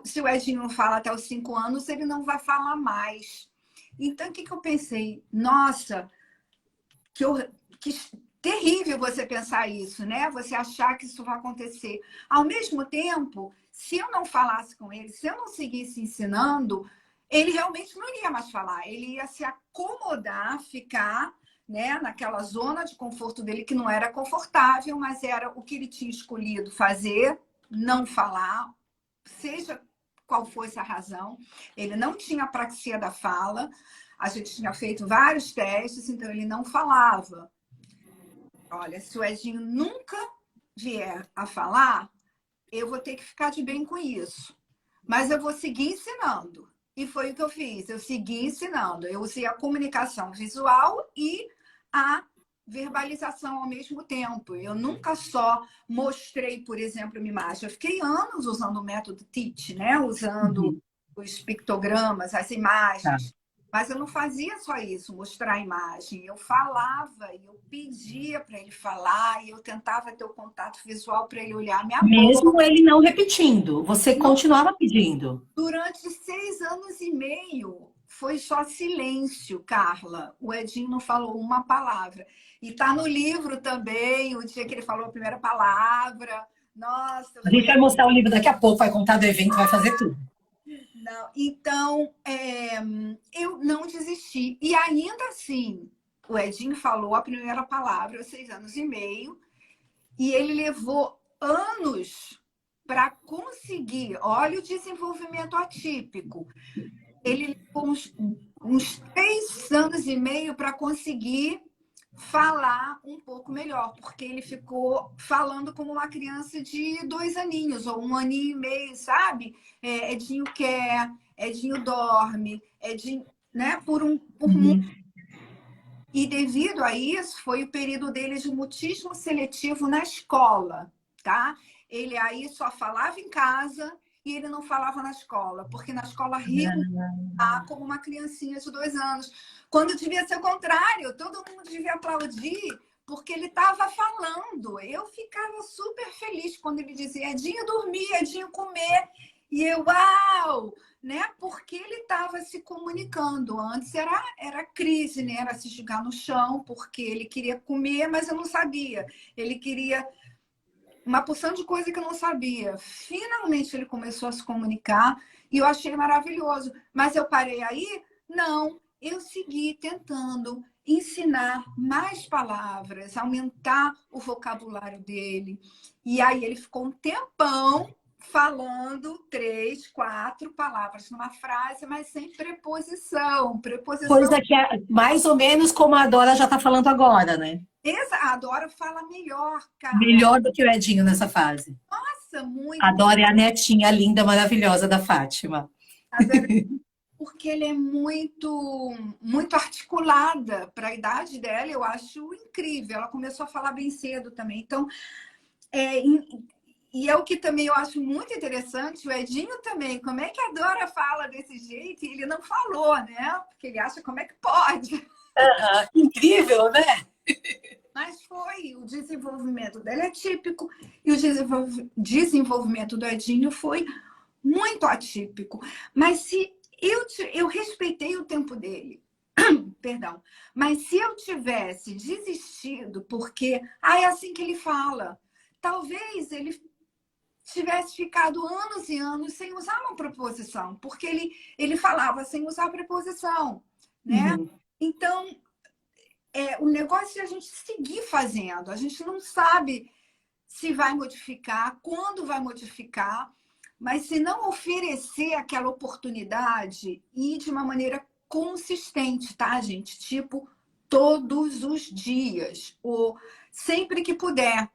Se o Edinho não fala até os 5 anos, ele não vai falar mais. Então, o que eu pensei? Nossa, que terrível você pensar isso, né? Você achar que isso vai acontecer. Ao mesmo tempo, se eu não falasse com ele, se eu não seguisse ensinando, ele realmente não iria mais falar. Ele ia se acomodar, ficar, né, naquela zona de conforto dele, que não era confortável, mas era o que ele tinha escolhido fazer, não falar, seja qual fosse a razão. Ele não tinha apraxia da fala. A gente tinha feito vários testes, então ele não falava. Olha, se o Edinho nunca vier a falar, eu vou ter que ficar de bem com isso. Mas eu vou seguir ensinando. E foi o que eu fiz. Eu segui ensinando. Eu usei a comunicação visual e a verbalização ao mesmo tempo. Eu nunca só mostrei, por exemplo, uma imagem. Eu fiquei anos usando o método TEACH, né? Usando Uhum. os pictogramas, as imagens. Mas eu não fazia só isso, mostrar a imagem. Eu falava, e eu pedia para ele falar, e eu tentava ter o contato visual para ele olhar a minha boca. Mesmo ele não repetindo, você Não, continuava pedindo. durante 6 anos e meio, foi só silêncio, Carla. O Edinho não falou uma palavra. E está no livro também, o dia que ele falou a primeira palavra. Nossa, A gente foi vai mostrar o livro daqui a pouco, vai contar do evento, vai fazer tudo. Não, então, eu não desisti. E ainda assim, o Edinho falou a primeira palavra aos 6 anos e meio, e ele levou anos para conseguir. Olha o desenvolvimento atípico. Ele levou uns 3 anos e meio para conseguir falar um pouco melhor, porque ele ficou falando como uma criança de 2 aninhos ou 1 aninho e meio, sabe? Edinho quer, Edinho dorme, Edinho, né? Por muito. Uhum. E devido a isso, foi o período dele de mutismo seletivo na escola, tá? Ele aí só falava em casa e ele não falava na escola, porque na escola riam como uma criancinha de 2 anos. Quando devia ser o contrário, todo mundo devia aplaudir, porque ele estava falando. Eu ficava super feliz quando ele dizia Edinho dormir, Edinho comer. E eu, uau! Né? Porque ele estava se comunicando. Antes era crise, né? Era se jogar no chão, porque ele queria comer, mas eu não sabia. Ele queria uma porção de coisa que eu não sabia. Finalmente ele começou a se comunicar e eu achei maravilhoso. Mas eu parei aí? Não. Eu segui tentando ensinar mais palavras, aumentar o vocabulário dele. E aí ele ficou um tempão falando 3, 4 palavras numa frase, mas sem preposição. Preposição. Coisa que é mais ou menos como a Dora já está falando agora, né? A Dora fala melhor, Carla. Melhor do que o Edinho nessa fase. Nossa, A muito. Dora é a netinha linda, maravilhosa da Fátima. Porque ele é muito articulada para a idade dela, eu acho incrível. Ela começou a falar bem cedo também. Então, E é o que também eu acho muito interessante, o Edinho também, como é que a Dora fala desse jeito e ele não falou, né? Porque ele acha como é que pode. Incrível, né? Mas foi, o desenvolvimento dela é típico e o desenvolvimento do Edinho foi muito atípico. Mas se eu respeitei o tempo dele, perdão, mas se eu tivesse desistido, porque é assim que ele fala, talvez ele tivesse ficado anos e anos sem usar uma preposição, porque ele falava sem usar preposição, né? Uhum. Então, o negócio é a gente seguir fazendo. A gente não sabe se vai modificar, quando vai modificar, mas se não oferecer aquela oportunidade e de uma maneira consistente, tá, gente? Tipo, todos os dias, ou sempre que puder.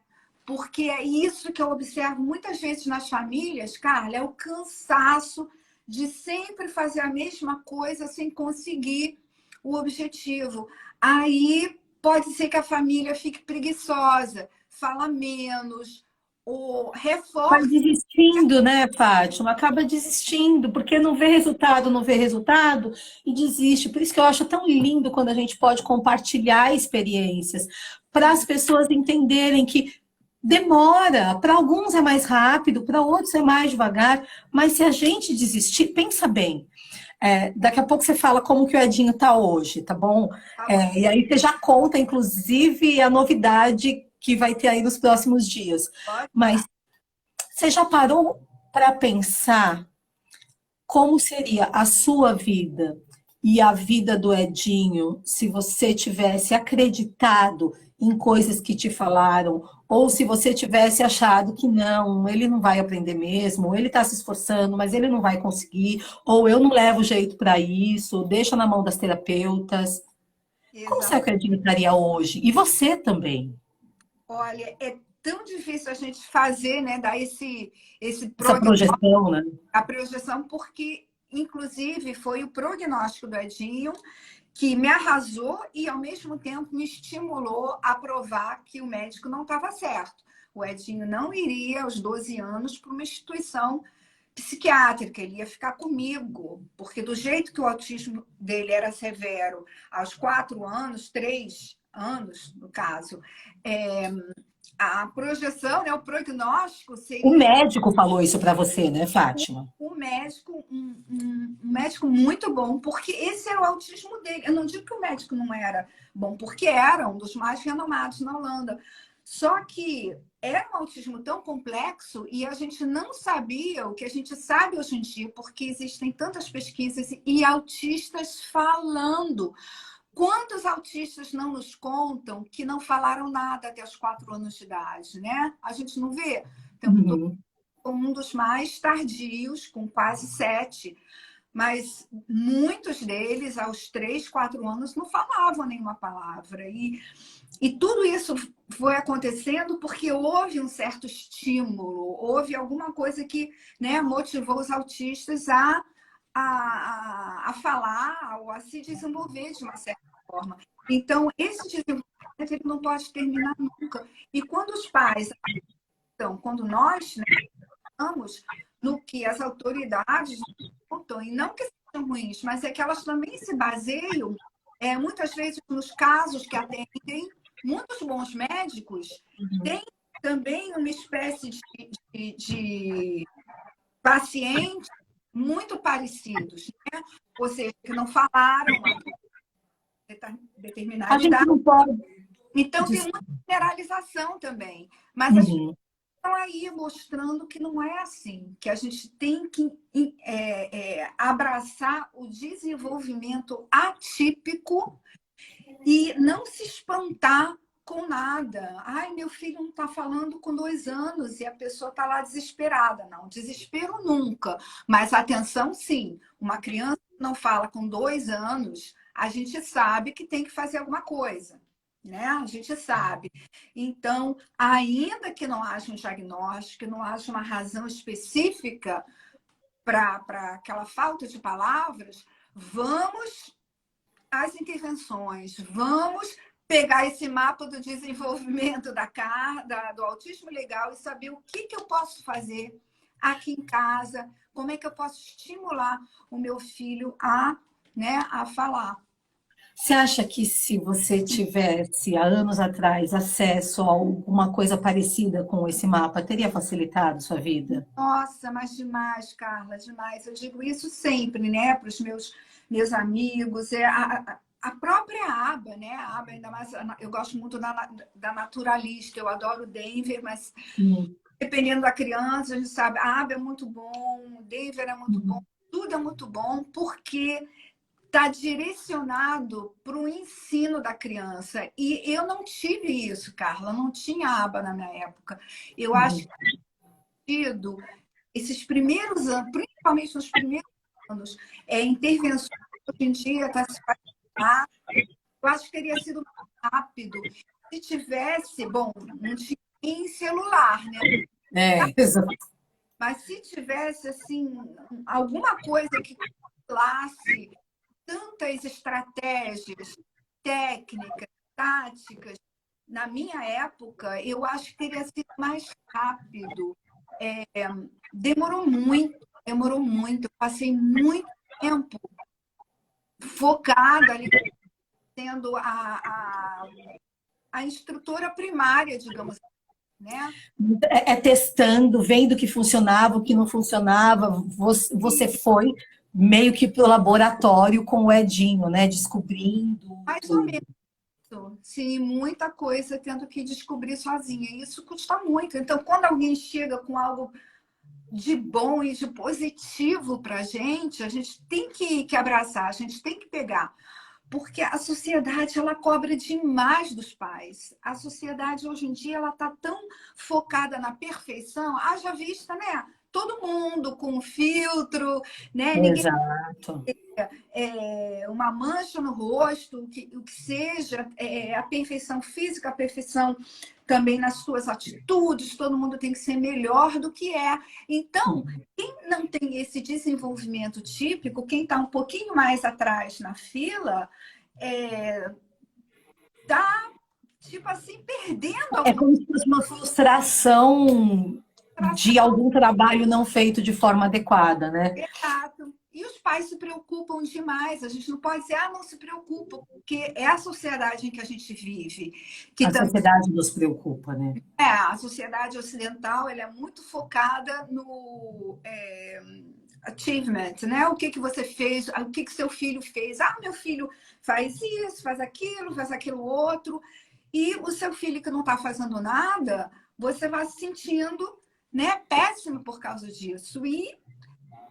Porque é isso que eu observo muitas vezes nas famílias, Carla, é o cansaço de sempre fazer a mesma coisa sem conseguir o objetivo. Aí pode ser que a família fique preguiçosa, fala menos, ou Vai reforça. desistindo, né, Fátima? Acaba desistindo, porque não vê resultado, não vê resultado e desiste. Por isso que eu acho tão lindo quando a gente pode compartilhar experiências, para as pessoas entenderem que demora, para alguns é mais rápido, para outros é mais devagar, mas se a gente desistir, pensa bem. Daqui a pouco você fala como que o Edinho está hoje, tá bom? Tá bom. E aí você já conta, inclusive, a novidade que vai ter aí nos próximos dias. Pode Mas falar. você já parou para pensar como seria a sua vida e a vida do Edinho se você tivesse acreditado em coisas que te falaram, ou se você tivesse achado que não, ele não vai aprender mesmo, ele está se esforçando, mas ele não vai conseguir, ou eu não levo jeito para isso, deixa na mão das terapeutas. Como você Exato. acreditaria hoje? E você também, Olha, é tão difícil a gente fazer, né, dar esse essa prognóstico, projeção, né? a projeção, porque, inclusive, foi o prognóstico do Edinho que me arrasou e, ao mesmo tempo, me estimulou a provar que o médico não estava certo. O Edinho não iria, aos 12 anos, para uma instituição psiquiátrica, ele ia ficar comigo, porque do jeito que o autismo dele era severo, aos 4 anos, 3 anos, no caso, é, a projeção, né, o prognóstico O seria médico falou isso para você, né, Fátima? um médico, um médico muito bom, porque esse era o autismo dele. Eu não digo que o médico não era bom, porque era um dos mais renomados na Holanda. Só que era um autismo tão complexo e a gente não sabia o que a gente sabe hoje em dia, porque existem tantas pesquisas e autistas falando. Quantos autistas não nos contam que não falaram nada até os 4 anos de idade, né? A gente não vê. Então, Uhum. um dos mais tardios, com quase 7, mas muitos deles, aos 3, 4 anos, não falavam nenhuma palavra. E tudo isso foi acontecendo porque houve um certo estímulo, houve alguma coisa que, né, motivou os autistas a falar ou a se desenvolver de uma certa forma. Então, esse desenvolvimento ele não pode terminar nunca. E quando os pais, então, quando nós, né, estamos no que as autoridades contam, e não que sejam ruins, mas é que elas também se baseiam, muitas vezes, nos casos que atendem, muitos bons médicos têm também uma espécie de pacientes muito parecidos, né? Ou seja, que não falaram a A determinada gente idade. não pode. Então, tem muita generalização também. Mas as Uhum. estão aí mostrando que não é assim, que a gente tem que abraçar o desenvolvimento atípico e não se espantar com nada. Ai, meu filho não está falando com 2 anos e a pessoa está lá desesperada. Não, desespero nunca, mas atenção sim. Uma criança que não fala com 2 anos, a gente sabe que tem que fazer alguma coisa. Né? A gente sabe. Então, ainda que não haja um diagnóstico, que não haja uma razão específica para aquela falta de palavras, vamos às intervenções, vamos pegar esse mapa do desenvolvimento do autismo legal e saber o que eu posso fazer aqui em casa, como é que eu posso estimular o meu filho a, né, a falar. Você acha que se você tivesse, há anos atrás, acesso a alguma coisa parecida com esse mapa, teria facilitado a sua vida? Nossa, mas demais, Carla, demais. Eu digo isso sempre, né, para os meus amigos. A própria aba, né? A aba, ainda mais, eu gosto muito da Naturalista, eu adoro Denver, mas Sim. dependendo da criança, a gente sabe, a aba é muito bom, o Denver é muito bom, tudo é muito bom, porque está direcionado para o ensino da criança. E eu não tive isso, Carla, não tinha aba na minha época. Eu acho que esses primeiros anos, principalmente nos primeiros anos, intervenções hoje em dia está se fazendo, eu acho que teria sido mais rápido se tivesse, bom, não tinha nem celular, né? Exato. Mas se tivesse assim alguma coisa que compilasse tantas estratégias, técnicas, táticas, na minha época, eu acho que teria sido mais rápido. É, demorou muito. Eu passei muito tempo focada ali, sendo a instrutora primária, digamos assim, né? Testando, vendo o que funcionava, o que não funcionava. Você foi meio que pro laboratório com o Edinho, né? Descobrindo Mais ou tudo. menos. Sim, muita coisa tendo que descobrir sozinha. E isso custa muito. Então, quando alguém chega com algo de bom e de positivo para a gente tem que abraçar, a gente tem que pegar. Porque a sociedade ela cobra demais dos pais. A sociedade hoje em dia ela está tão focada na perfeição, haja vista, né? Todo mundo com filtro, né? Ninguém Exato. uma mancha no rosto, o que seja, a perfeição física, a perfeição também nas suas atitudes, todo mundo tem que ser melhor do que é. Então, quem não tem esse desenvolvimento típico, quem está um pouquinho mais atrás na fila, tá, tipo assim, perdendo É alguma como se fosse uma frustração de frustração. algum trabalho não feito de forma adequada, né? Exato. E os pais se preocupam demais. A gente não pode dizer, não se preocupa, porque é a sociedade em que a gente vive, que A também sociedade nos preocupa, né? a sociedade ocidental, ela é muito focada no achievement, né? O que que você fez, o que que seu filho fez. Meu filho faz isso, faz aquilo outro. E o seu filho que não está fazendo nada, você vai se sentindo, né, péssimo por causa disso. E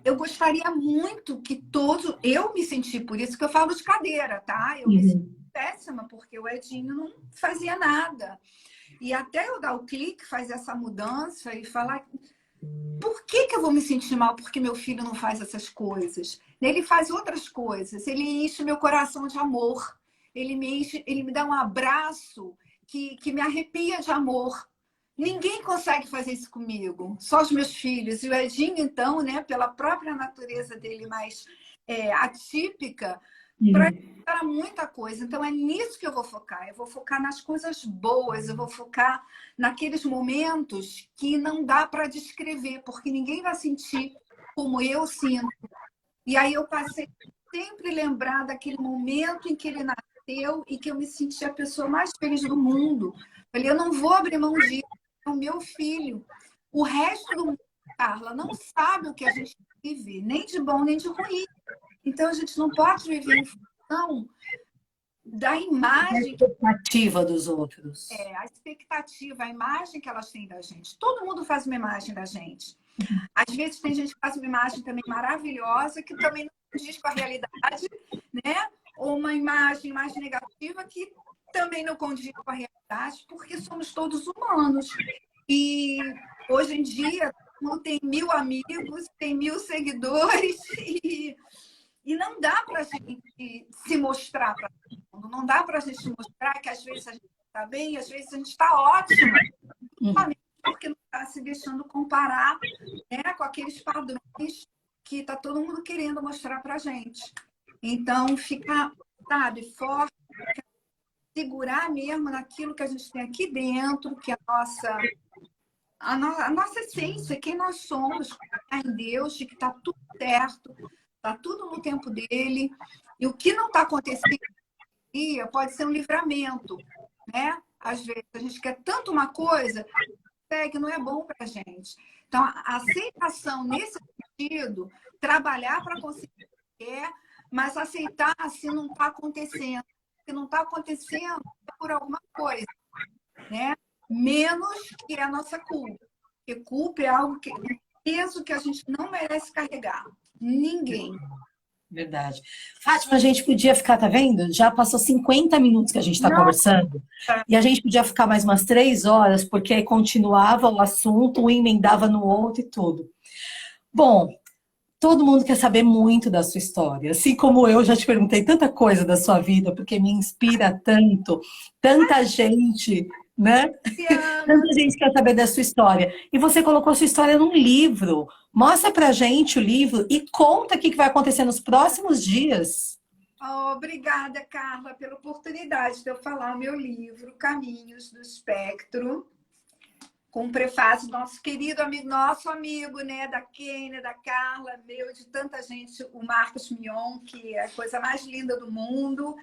eu gostaria muito que todos. Eu me senti, por isso que eu falo de cadeira, tá? Eu me senti péssima, porque o Edinho não fazia nada. E até eu dar o clique, fazer essa mudança e falar: por que eu vou me sentir mal porque meu filho não faz essas coisas? Ele faz outras coisas, ele enche meu coração de amor, ele me dá um abraço que me arrepia de amor. Ninguém consegue fazer isso comigo, só os meus filhos. E o Edinho, então, né, pela própria natureza dele mais atípica, para muita coisa. Então, é nisso que eu vou focar. Eu vou focar nas coisas boas, eu vou focar naqueles momentos que não dá para descrever, porque ninguém vai sentir como eu sinto. E aí eu passei sempre lembrar daquele momento em que ele nasceu e que eu me senti a pessoa mais feliz do mundo. Falei, eu não vou abrir mão disso, é o meu filho. O resto do mundo, Carla, não sabe o que a gente vive, nem de bom nem de ruim. Então a gente não pode viver em função da A imagem, expectativa dos outros. a expectativa, a imagem que elas têm da gente. Todo mundo faz uma imagem da gente. Às vezes tem gente que faz uma imagem também maravilhosa, que também não diz com a realidade, né? Ou uma imagem mais negativa que também não condiz com a realidade, porque somos todos humanos. E hoje em dia, todo mundo tem 1000 amigos, tem 1000 seguidores, e não dá para a gente se mostrar para todo mundo, não dá para a gente mostrar que às vezes a gente está bem, às vezes a gente está ótima, porque não está se deixando comparar, né, com aqueles padrões que está todo mundo querendo mostrar para a gente. Então, ficar, sabe, forte, segurar mesmo naquilo que a gente tem aqui dentro, que é a nossa essência, quem nós somos, confiar em Deus, de que está tudo certo, está tudo no tempo dele. E o que não está acontecendo pode ser um livramento, né? Às vezes a gente quer tanto uma coisa que não é bom para a gente. Então, a aceitação nesse sentido, trabalhar para conseguir o que quer, mas aceitar se não está acontecendo. Se não está acontecendo é por alguma coisa, né? Menos que a nossa culpa. Porque culpa é algo que um peso que a gente não merece carregar. Ninguém. Verdade. Fátima, a gente podia ficar, tá vendo? Já passou 50 minutos que a gente está Não. conversando. E a gente podia ficar mais umas 3 horas, porque aí continuava o assunto, um emendava no outro e tudo. Bom, todo mundo quer saber muito da sua história. Assim como eu já te perguntei tanta coisa da sua vida, porque me inspira tanto, tanta gente, né? Tanta gente quer saber da sua história. E você colocou a sua história num livro. Mostra pra gente o livro e conta o que vai acontecer nos próximos dias. Obrigada, Carla, pela oportunidade de eu falar o meu livro, Caminhos do Espectro, com o prefácio do nosso querido amigo, né, da Kênia, da Carla, meu, de tanta gente, o Marcos Mion, que é a coisa mais linda do mundo.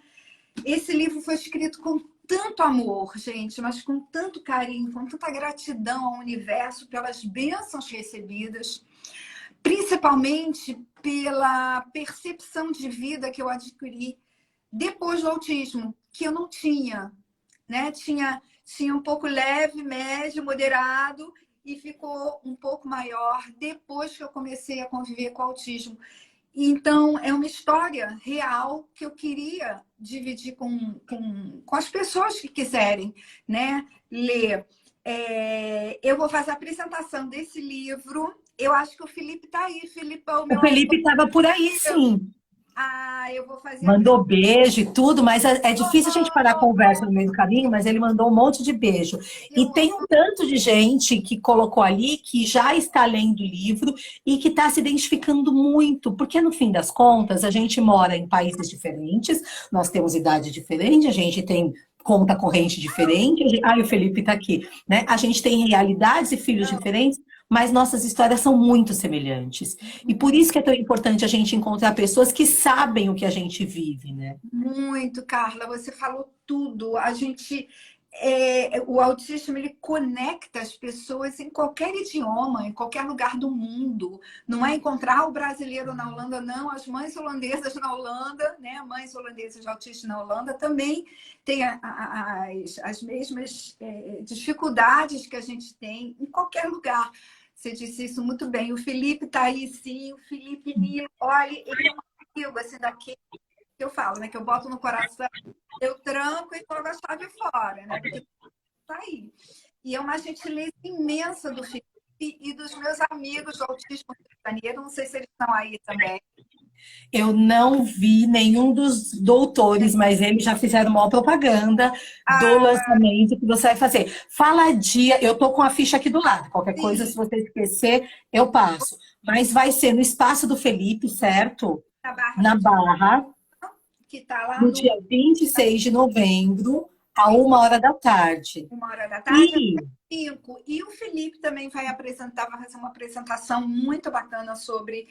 Esse livro foi escrito com tanto amor, gente, mas com tanto carinho, com tanta gratidão ao universo pelas bênçãos recebidas, principalmente pela percepção de vida que eu adquiri depois do autismo, que eu não tinha, né? Tinha um pouco leve, médio, moderado e ficou um pouco maior depois que eu comecei a conviver com o autismo. Então, é uma história real que eu queria dividir com as pessoas que quiserem, né, ler. Eu vou fazer a apresentação desse livro. Eu acho que o Felipe está aí, Filipão, O meu Felipe amor. estava por aí, sim. Eu vou fazer a Mandou apresentação. beijo e tudo, mas é difícil a gente parar a conversa no meio do caminho, mas ele mandou um monte de beijo. E Eu tem um amo. tanto de gente que colocou ali que já está lendo o livro e que está se identificando muito, porque no fim das contas a gente mora em países diferentes, nós temos idade diferente, a gente tem conta corrente diferente. O Felipe está aqui, né? A gente tem realidades e filhos diferentes, mas nossas histórias são muito semelhantes. E por isso que é tão importante a gente encontrar pessoas que sabem o que a gente vive, né? Muito, Carla, você falou tudo. O autismo ele conecta as pessoas em qualquer idioma, em qualquer lugar do mundo. Não é encontrar o brasileiro na Holanda, não. As mães holandesas na Holanda, né? Mães holandesas de autismo na Holanda também têm as mesmas dificuldades que a gente tem em qualquer lugar. Você disse isso muito bem. O Felipe está aí, sim. O Felipe Nilo, olha, ele é um amigo assim daqui que eu falo, né? Que eu boto no coração, eu tranco e jogo a chave fora, né? Porque tá aí. E é uma gentileza imensa do Felipe e dos meus amigos do Autismo Rio de Janeiro. Não sei se eles estão aí também. Eu não vi nenhum dos doutores, mas eles já fizeram uma propaganda do Ah, lançamento que você vai fazer. Fala dia, eu tô com a ficha aqui do lado. Qualquer coisa, se sim, você esquecer, eu passo. Mas vai ser no espaço do Felipe, certo? na Barra Na do Barra, que está lá no no dia 26 de novembro, a 1 hora da tarde. 1 hora da tarde, E 5. E o Felipe também vai fazer uma apresentação muito bacana sobre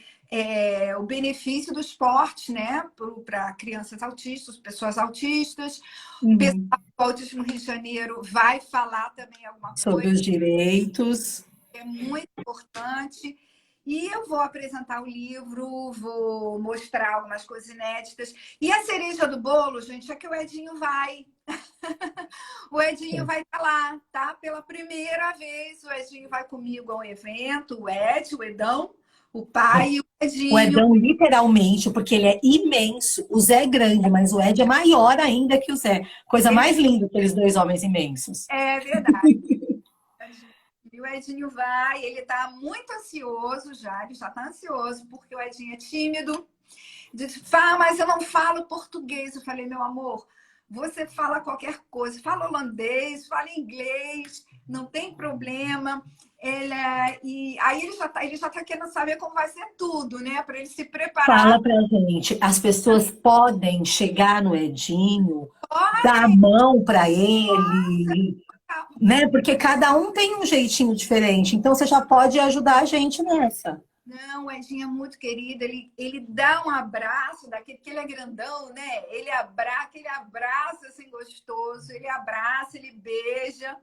o benefício do esporte, né? Para crianças autistas, pessoas autistas. O pessoal uhum, do Autismo Rio de Janeiro vai falar também alguma sobre coisa os direitos. que é muito importante. E eu vou apresentar o livro, vou mostrar algumas coisas inéditas. E a cereja do bolo, gente, é que o Edinho vai. O Edinho vai estar lá, tá? Pela primeira vez, o Edinho vai comigo ao evento. O Edão, o pai e o O Edinho. Edão, literalmente, porque ele é imenso. O Zé é grande, mas o Ed é maior ainda que o Zé. Coisa Ele mais linda, aqueles dois homens imensos. é verdade. E o Edinho vai, ele está muito ansioso já, ele já está ansioso, porque o Edinho é tímido. Disse, mas eu não falo português. Eu falei, meu amor, você fala qualquer coisa, fala holandês, fala inglês, não tem problema. E aí ele já tá querendo saber como vai ser tudo, né? Para ele se preparar. Fala pra gente, as pessoas podem chegar no Edinho, dar a Pode! mão para ele, né? Porque cada um tem um jeitinho diferente. Então você já pode ajudar a gente nessa. Não, o Edinho é muito querido, ele dá um abraço daquele, que ele é grandão, né? Aquele abraço assim gostoso, ele abraça, ele beija,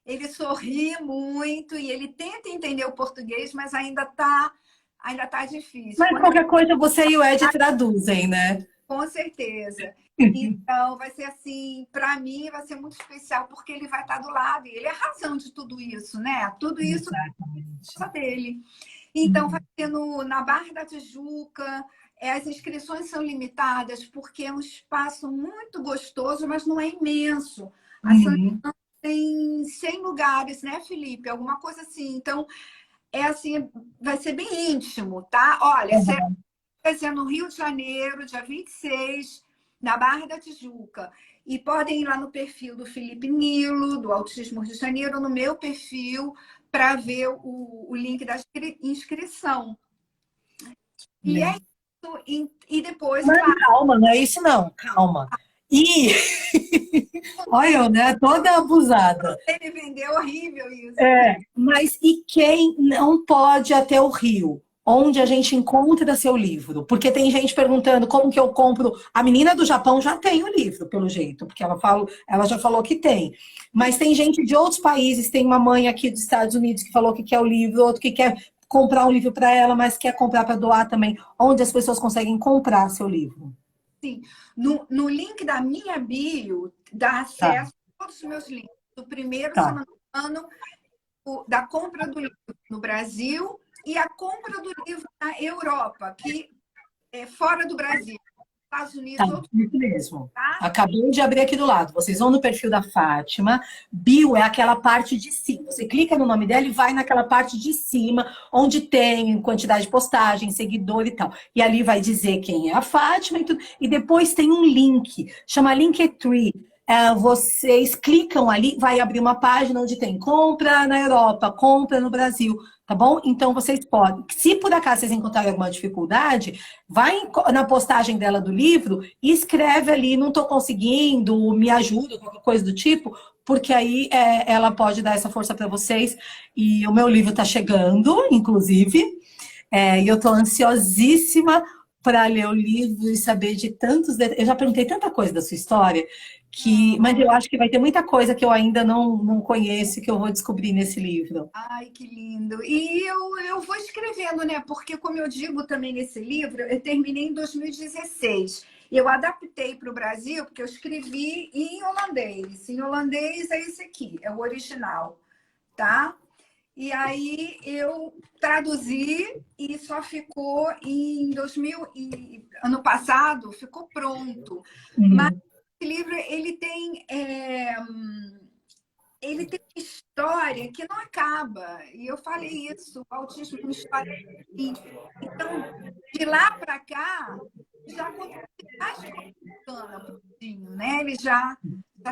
ele sorri muito e ele tenta entender o português, mas ainda tá difícil. Mas qualquer coisa você e o Ed traduzem, né? Com certeza. Então, vai ser assim, para mim vai ser muito especial, porque ele vai estar do lado, e ele é a razão de tudo isso, né? Tudo isso é Exatamente. coisa dele. Então, vai ser na Barra da Tijuca. As inscrições são limitadas, porque é um espaço muito gostoso, mas não é imenso. A São Uhum. tem 100 lugares, né, Felipe? Alguma coisa assim. Então, é assim, vai ser bem íntimo, tá? Olha, Uhum. vai ser no Rio de Janeiro, dia 26, na Barra da Tijuca. E podem ir lá no perfil do Felipe Nilo, do Autismo Rio de Janeiro, no meu perfil, para ver o link da inscrição. E é isso. E depois, Mas claro, calma, não é isso não, calma. E olha, eu, né, toda abusada. ele vendeu horrível isso. Mas e quem não pode ir até o Rio? Onde a gente encontra seu livro? Porque tem gente perguntando como que eu compro. A menina do Japão já tem o livro, pelo jeito, porque ela já falou que tem. Mas tem gente de outros países, tem uma mãe aqui dos Estados Unidos que falou que quer o livro, outro que quer comprar um livro para ela, mas quer comprar para doar também. Onde as pessoas conseguem comprar seu livro? Sim. No link da minha bio, dá Tá, acesso a todos os meus links. O primeiro, se eu tá. não me engano, da compra do livro no Brasil e a compra do livro na Europa, que é fora do Brasil, Estados Tá, Unidos, outro isso mesmo. lugar. Acabei de abrir aqui do lado. Vocês vão no perfil da Fátima. Bio é aquela parte de cima. Você clica no nome dela e vai naquela parte de cima, onde tem quantidade de postagem, seguidor e tal. E ali vai dizer quem é a Fátima e tudo. E depois tem um link, chama Linktree. Vocês clicam ali, vai abrir uma página onde tem compra na Europa, compra no Brasil, tá bom? Então vocês podem. Se por acaso vocês encontrarem alguma dificuldade, vai na postagem dela do livro e escreve ali, não estou conseguindo, me ajuda, qualquer coisa do tipo, porque aí ela pode dar essa força para vocês. E o meu livro está chegando, inclusive, e eu estou ansiosíssima para ler o livro e saber de tantos detalhes. Eu já perguntei tanta coisa da sua história, mas eu acho que vai ter muita coisa que eu ainda não conheço, que eu vou descobrir nesse livro. Ai, que lindo. E eu vou escrevendo, né? Porque, como eu digo também nesse livro, eu terminei em 2016. E eu adaptei para o Brasil, porque eu escrevi em holandês. Em holandês é esse aqui, é o original, tá? E aí eu traduzi e só ficou em 2000 e ano passado, ficou pronto. Mas Uhum. esse livro ele tem uma história que não acaba. E eu falei isso, o autismo é uma história assim. Então, de lá para cá, já aconteceu mais coisa bacana pro Dinho, né? Ele já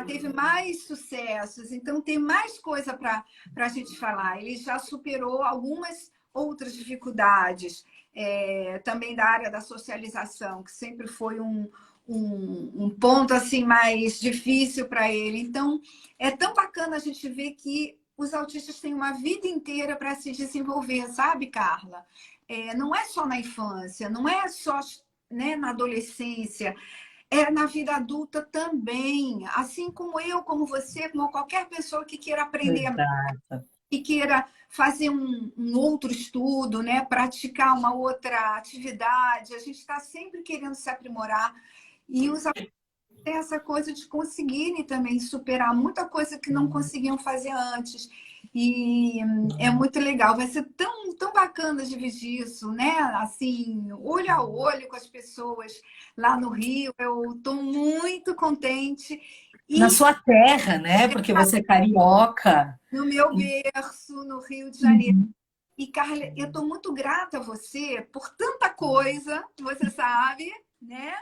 teve mais sucessos, então tem mais coisa para a gente falar. Ele já superou algumas outras dificuldades, também da área da socialização, que sempre foi um ponto assim mais difícil para ele. Então, é tão bacana a gente ver que os autistas têm uma vida inteira para se desenvolver, sabe, Carla? Não é só na infância, não é só, né, na adolescência, é na vida adulta também. Assim como eu, como você, como qualquer pessoa que queira aprender, Exato. que queira fazer um outro estudo, né, praticar uma outra atividade, a gente está sempre querendo se aprimorar. E os tem essa coisa de conseguirem também superar muita coisa que não conseguiam fazer antes. E é muito legal, vai ser tão, tão bacana dividir isso, né? Assim, olho a olho com as pessoas lá no Rio. Eu estou muito contente. Na E sua terra, né? Porque você é carioca. no meu berço, no Rio de Janeiro. Uhum. E, Carla, eu estou muito grata a você por tanta coisa, você sabe, né?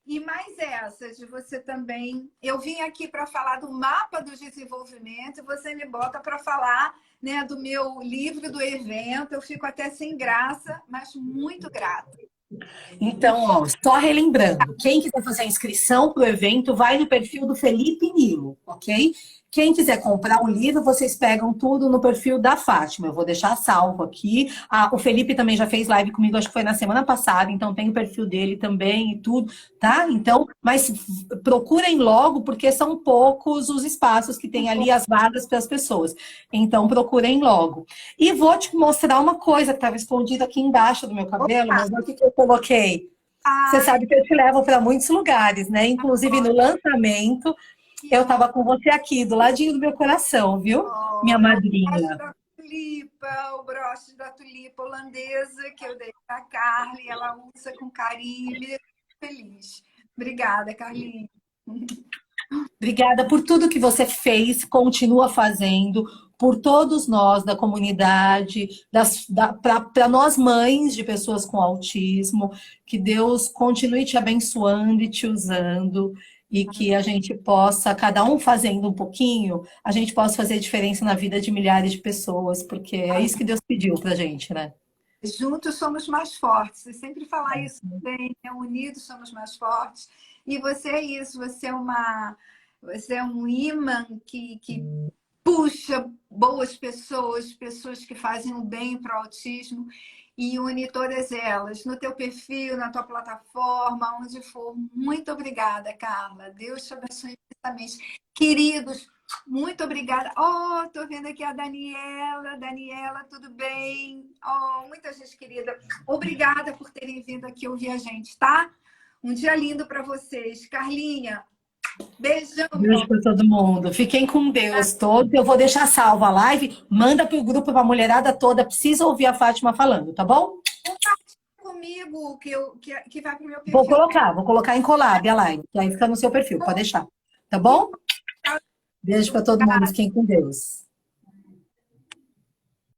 E mais essa de você também. Eu vim aqui para falar do mapa do desenvolvimento e você me bota para falar, né, do meu livro, do evento. Eu fico até sem graça, mas muito grata. Então, ó, só relembrando, quem quiser fazer a inscrição para o evento, vai no perfil do Felipe Nilo, ok? Quem quiser comprar o livro, vocês pegam tudo no perfil da Fátima. Eu vou deixar salvo aqui. Ah, o Felipe também já fez live comigo, acho que foi na semana passada, então tem o perfil dele também e tudo, tá? Então, mas procurem logo, porque são poucos os espaços que tem ali, as vagas para as pessoas. Então, procurem logo. E vou te mostrar uma coisa que estava escondida aqui embaixo do meu cabelo, Opa! mas olha o que que eu coloquei. Você Ai, sabe que eu te levo para muitos lugares, né? Inclusive no lançamento, que eu honra! estava com você aqui, do ladinho do meu coração, viu? Minha É o broche madrinha. da tulipa, o broche da tulipa holandesa que eu dei para a Carla e ela usa com carinho e me deixa feliz. Obrigada, Carlinhos. Obrigada por tudo que você fez, continua fazendo, por todos nós da comunidade, para nós mães de pessoas com autismo, que Deus continue te abençoando e te usando, e que a gente possa, cada um fazendo um pouquinho, a gente possa fazer diferença na vida de milhares de pessoas, porque é isso que Deus pediu pra gente, né? Juntos somos mais fortes. Eu sempre falar isso também, né? Unidos somos mais fortes. E você é isso, você é um imã que puxa boas pessoas, pessoas que fazem o bem para o autismo e une todas elas no teu perfil, na tua plataforma, onde for. Muito obrigada, Carla. Deus te abençoe imensamente. Queridos, muito obrigada. Oh, estou vendo aqui a Daniela. Daniela, tudo bem? Oh, muita gente querida. Obrigada por terem vindo aqui ouvir a gente, tá? Um dia lindo para vocês. Carlinha, beijão, meu Beijo amor. para todo mundo. Fiquem com Deus todos. Eu vou deixar salva a live. Manda para o grupo, para a mulherada toda. Precisa ouvir a Fátima falando, tá bom? Comigo, que vai para o meu Vou perfil. colocar, vou colocar em collab a live, que aí fica no seu perfil, pode deixar. Tá bom? Beijo para todo mundo, fiquem com Deus.